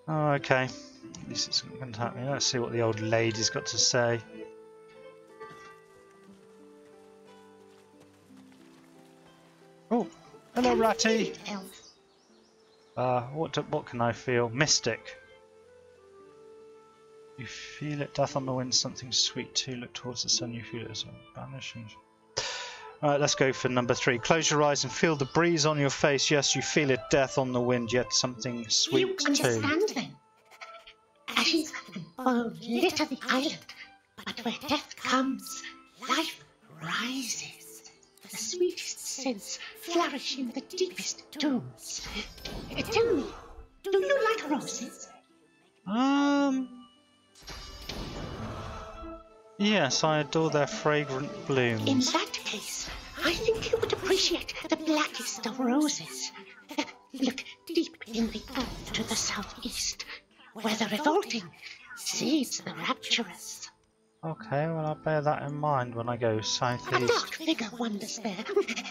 S1: okay. At least it's going to attack me. Let's see what the old lady's got to say. Oh, hello, Ratty. What can I feel? Mystic. You feel it, death on the wind, something sweet too. Look towards the sun, you feel it as vanishing. Alright, let's go for number 3. Close your eyes and feel the breeze on your face. Yes, you feel it, death on the wind, yet something sweet
S5: You understand then? Ashes and bone litter the island, but where death comes, life rises. The sweetest scents flourish in the deepest tombs. Tell me, do you like roses?
S1: Yes, I adore their fragrant blooms.
S5: In that case, I think you would appreciate the blackest of roses. Look deep in the earth to the southeast, where the revolting seeds the rapturous.
S1: Okay, well I'll bear that in mind when I go
S5: A
S1: southeast.
S5: dark figure wanders there.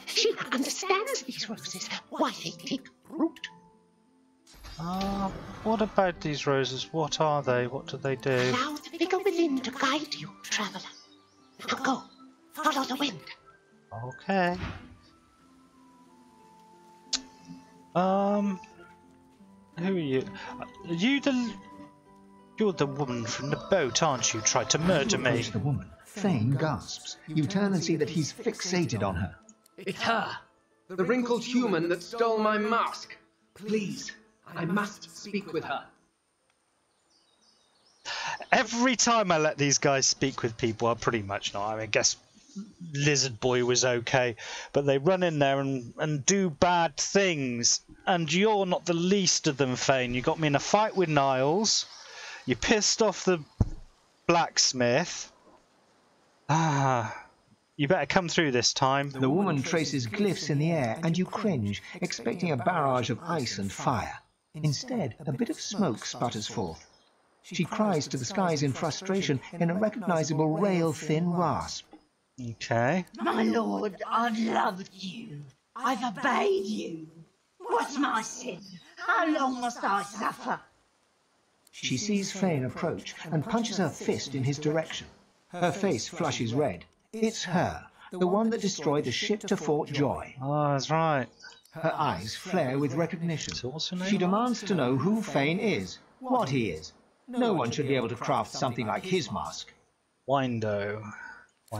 S5: She understands these roses, why they take root.
S1: What about these roses? What are they? What do they do?
S5: Allow the figure within to guide you, traveller. Now go, follow the wind.
S1: Okay. Who are you? You're the woman from the boat, aren't you? Tried to murder me.
S7: The woman. Thane gasps. You turn and see that he's fixated on her.
S11: It's her! The wrinkled human that stole my mask! Please, I must speak with her.
S1: Every time I let these guys speak with people, I pretty much know. I mean, I guess Lizard Boy was okay, but they run in there and do bad things. And you're not the least of them, Thane. You got me in a fight with Niles. You pissed off the blacksmith. You better come through this time.
S7: The woman traces glyphs in the air, and you cringe, expecting a barrage of ice and fire. Instead, a bit of smoke sputters forth. She cries to the skies in frustration in a recognizable rail-thin rasp.
S1: Okay.
S12: My lord, I've loved you. I've obeyed you. What's my sin? How long must I suffer?
S7: She sees Thane approach and punches her fist in his direction. Her face flushes red. It's her, the one that destroyed the ship to Fort Joy.
S1: Oh, that's right.
S7: Her eyes flare with recognition. She demands to know who Thane is, what he is. No one should be able to craft something like his mask.
S1: Windo.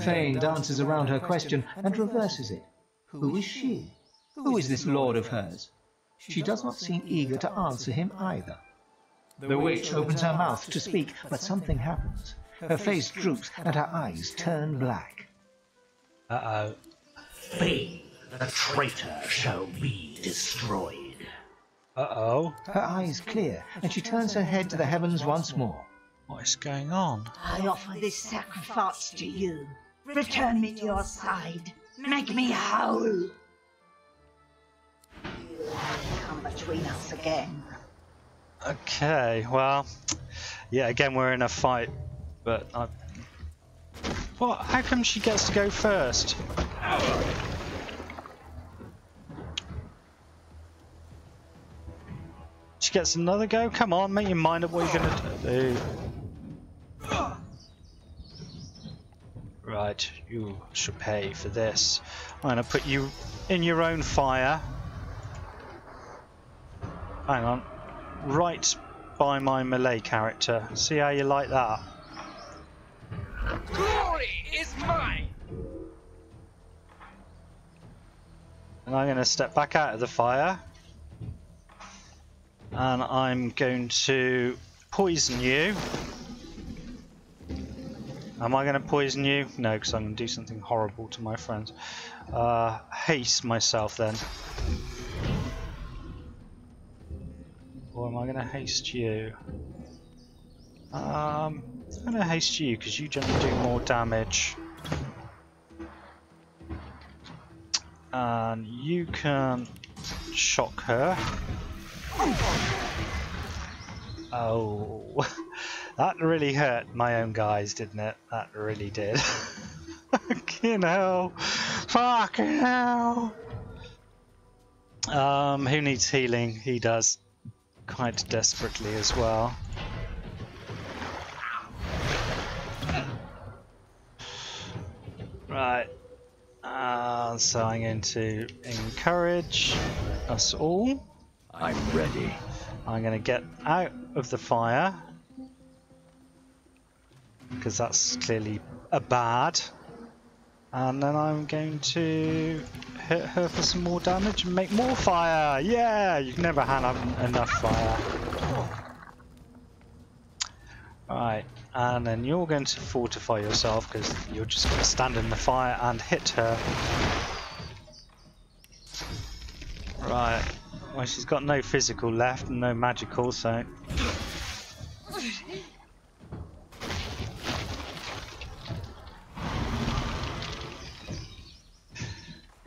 S7: Thane dances around her question and reverses it. Who is she? Who is this lord of hers? She does not seem eager to answer him either. The witch opens her mouth to speak, but something happens. Her face droops and her eyes turn black.
S1: Uh-oh.
S6: Thane, the traitor, shall be destroyed.
S1: Uh-oh.
S7: Her eyes clear, and she turns her head to the heavens once more.
S1: What is going on?
S12: I offer this sacrifice to you. Return me to your side. Make me whole. You come between us again.
S1: Okay, well, yeah, again we're in a fight, but what? How come she gets to go first? She gets another go? Come on, make your mind up what you're gonna do. Right, you should pay for this. I'm gonna put you in your own fire. Hang on. Right by my melee character. See how you like that?
S10: Glory is mine!
S1: And I'm going to step back out of the fire. And I'm going to poison you. Am I going to poison you? No, because I'm going to do something horrible to my friends. Haste myself then. Or am I going to haste you? I'm going to haste you because you generally do more damage. And you can shock her. Oh, that really hurt my own guys, didn't it? That really did. Fucking hell. Fuck hell! Who needs healing? He does. Quite desperately as well. Right. So I'm going to encourage us all.
S9: I'm ready.
S1: I'm going to get out of the fire. Because that's clearly a bad. And then I'm going to hit her for some more damage and make more fire. Yeah, you've never had enough fire. Alright, and then you're going to fortify yourself because you're just going to stand in the fire and hit her. Right, well she's got no physical left and no magical, so...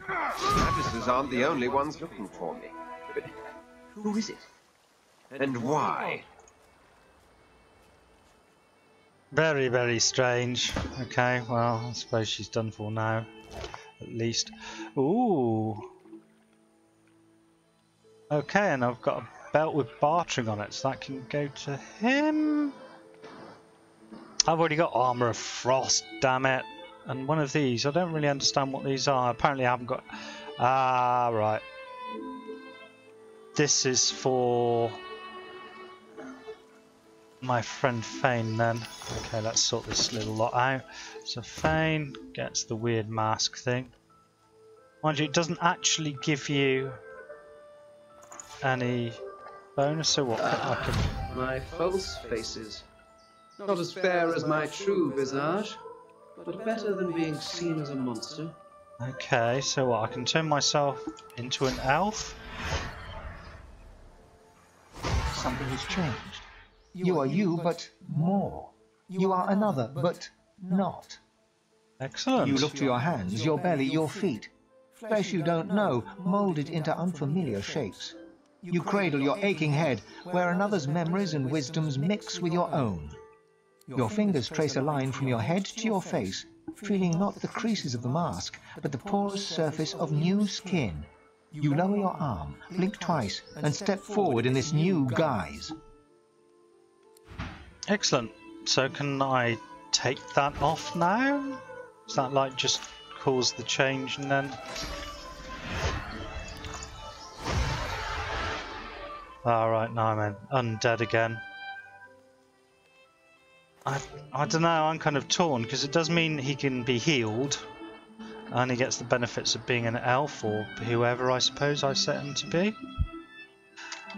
S11: Magisters aren't the only ones looking for me. But who is it? And why?
S1: Very, very strange. Okay, well, I suppose she's done for now. At least. Ooh. Okay, and I've got a belt with bartering on it, so that can go to him. I've already got armor of frost, damn it. And one of these, I don't really understand what these are. Apparently I haven't got... Ah, right. This is for... my friend Fane then. Okay, let's sort this little lot out. So Fane gets the weird mask thing. Mind you, it doesn't actually give you any bonus, so what? I can...
S11: My false faces. Not as fair as my true visage, but better than being seen as a monster.
S1: Okay, so what? I can turn myself into an elf?
S7: Something has changed. You are you, but more. You are another, but not.
S1: Excellent.
S7: You look to your hands, your belly, your feet. Flesh you don't know, moulded into unfamiliar shapes. You cradle your aching head, where another's memories and wisdoms mix with your own. Your fingers trace a line from your head to your face, feeling not the creases of the mask, but the porous surface of new skin. You lower your arm, blink twice, and step forward in this new guise.
S1: Excellent. So can I take that off now? Is that like just cause the change and then... Alright, now I'm undead again. I don't know, I'm kind of torn because it does mean he can be healed and he gets the benefits of being an elf or whoever I suppose I set him to be.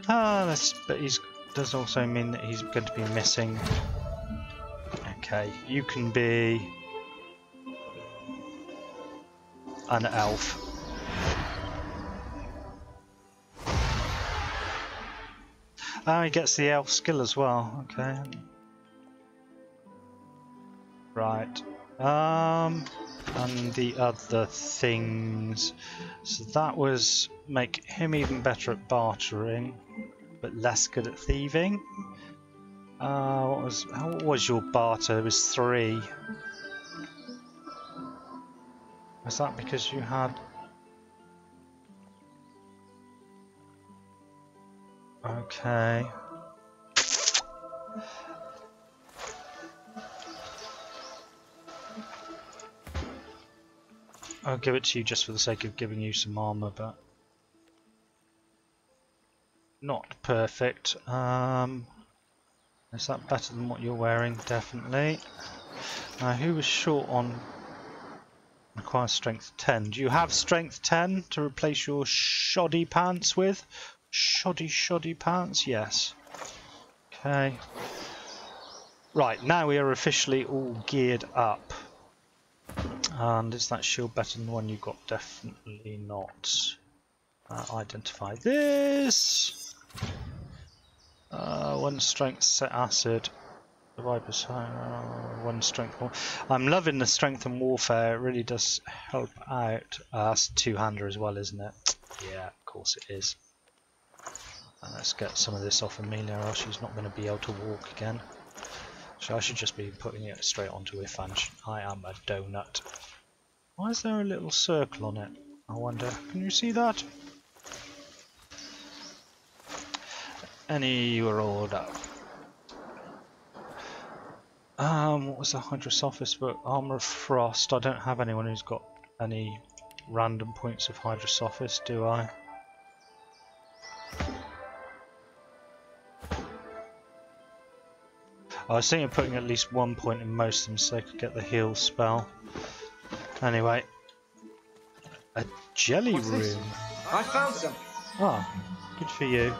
S1: But he does also mean that he's going to be missing. Okay, you can be an elf. Oh, he gets the elf skill as well. Okay. Right. And the other things. So that was make him even better at bartering, but less good at thieving. How was your barter? It was 3. Was that because you had... Okay. I'll give it to you just for the sake of giving you some armor, but not perfect. Is that better than what you're wearing? Definitely. Now, who was short on requires strength 10? Do you have strength 10 to replace your shoddy pants with? Shoddy pants? Yes. Okay. Right, now we are officially all geared up. And is that shield better than the one you got? Definitely not. Identify this. 1 strength set acid. The Viper's 1 strength. I'm loving the strength and warfare. It really does help out. That's 2-hander as well, isn't it? Yeah, of course it is. And let's get some of this off Amelia, or else she's not going to be able to walk again. So I should just be putting it straight onto Ifan. I am a donut. Why is there a little circle on it? I wonder. Can you see that? Any order. What was the Hydrosophist book? Armour of Frost. I don't have anyone who's got any random points of Hydrosophist, do I? I was thinking of putting at least 1 point in most of them so I could get the heal spell. Anyway. A jelly
S11: What's
S1: room.
S11: this? I found something.
S1: Ah, good for you.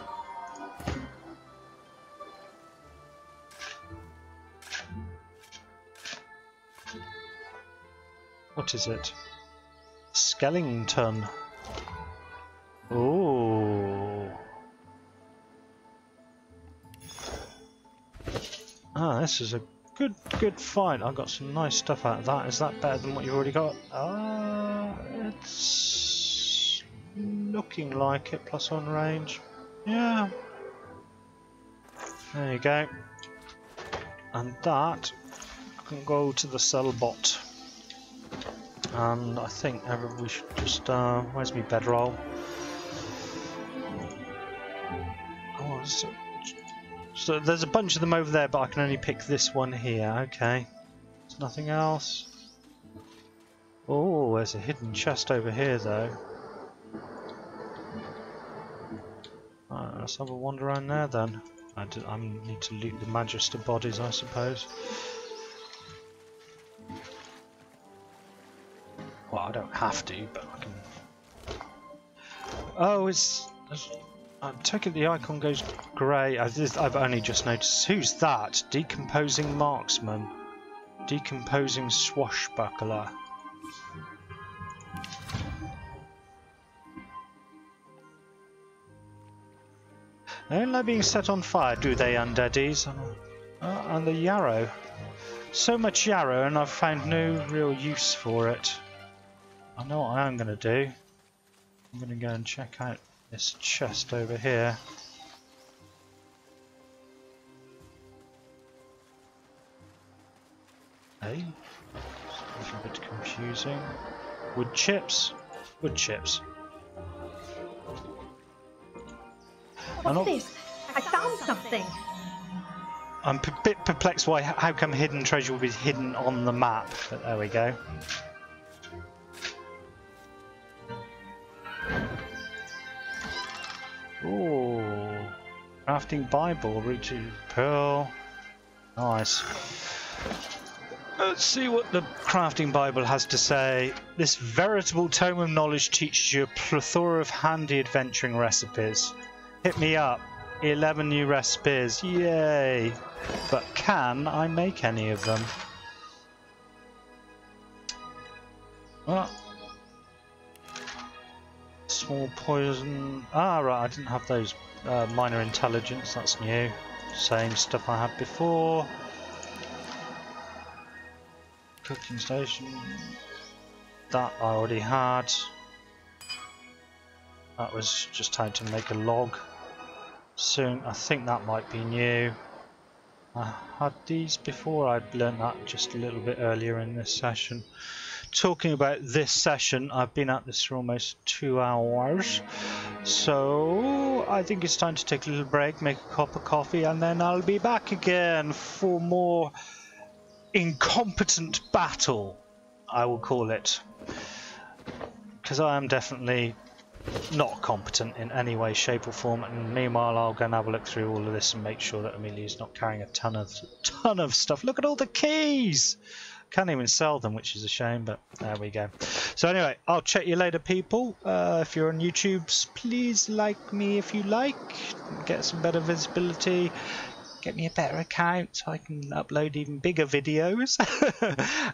S1: What is it? Skellington. Oh. Ah, this is a good find. I got some nice stuff out of that. Is that better than what you've already got? It's looking like it. +1 range. Yeah. There you go. And that can go to the Cellbot. And I think we should just. Where's my bedroll? Oh, so there's a bunch of them over there, but I can only pick this one here. Okay. There's nothing else. Oh, there's a hidden chest over here, though. Right, let's have a wander around there then. I need to loot the magister bodies, I suppose. Well, I don't have to, but I can. Oh, I take it the icon goes grey. I've only just noticed. Who's that? Decomposing marksman. Decomposing swashbuckler. They don't like being set on fire, do they, undeadies? And the yarrow. So much yarrow, and I've found no real use for it. I know what I am going to do. I'm going to go and check out this chest over here. Hey, it's a bit confusing. Wood chips. Wood chips.
S2: What's this? I found something.
S1: I'm a bit perplexed how come hidden treasure will be hidden on the map, but there we go. Ooh, crafting Bible, reaching pearl. Nice. Let's see what the crafting Bible has to say. This veritable tome of knowledge teaches you a plethora of handy adventuring recipes. Hit me up. 11 new recipes. Yay! But can I make any of them? Well, small poison. Ah, right, I didn't have those. Minor intelligence, that's new. Same stuff I had before. Cooking station. That I already had. That was just how to make a log. Soon, I think that might be new. I had these before. I'd learnt that just a little bit earlier in this session. Talking about this session, I've been at this for almost 2 hours, so I think it's time to take a little break, make a cup of coffee, and then I'll be back again for more incompetent battle, I will call it, because I am definitely not competent in any way, shape or form. And meanwhile, I'll go and have a look through all of this and make sure that Amelia's not carrying a ton of stuff. Look at all the keys! Can't even sell them, which is a shame, but there we go. So anyway, I'll check you later, people. If you're on YouTube, please like me if you like. Get some better visibility. Get me a better account so I can upload even bigger videos.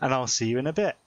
S1: And I'll see you in a bit.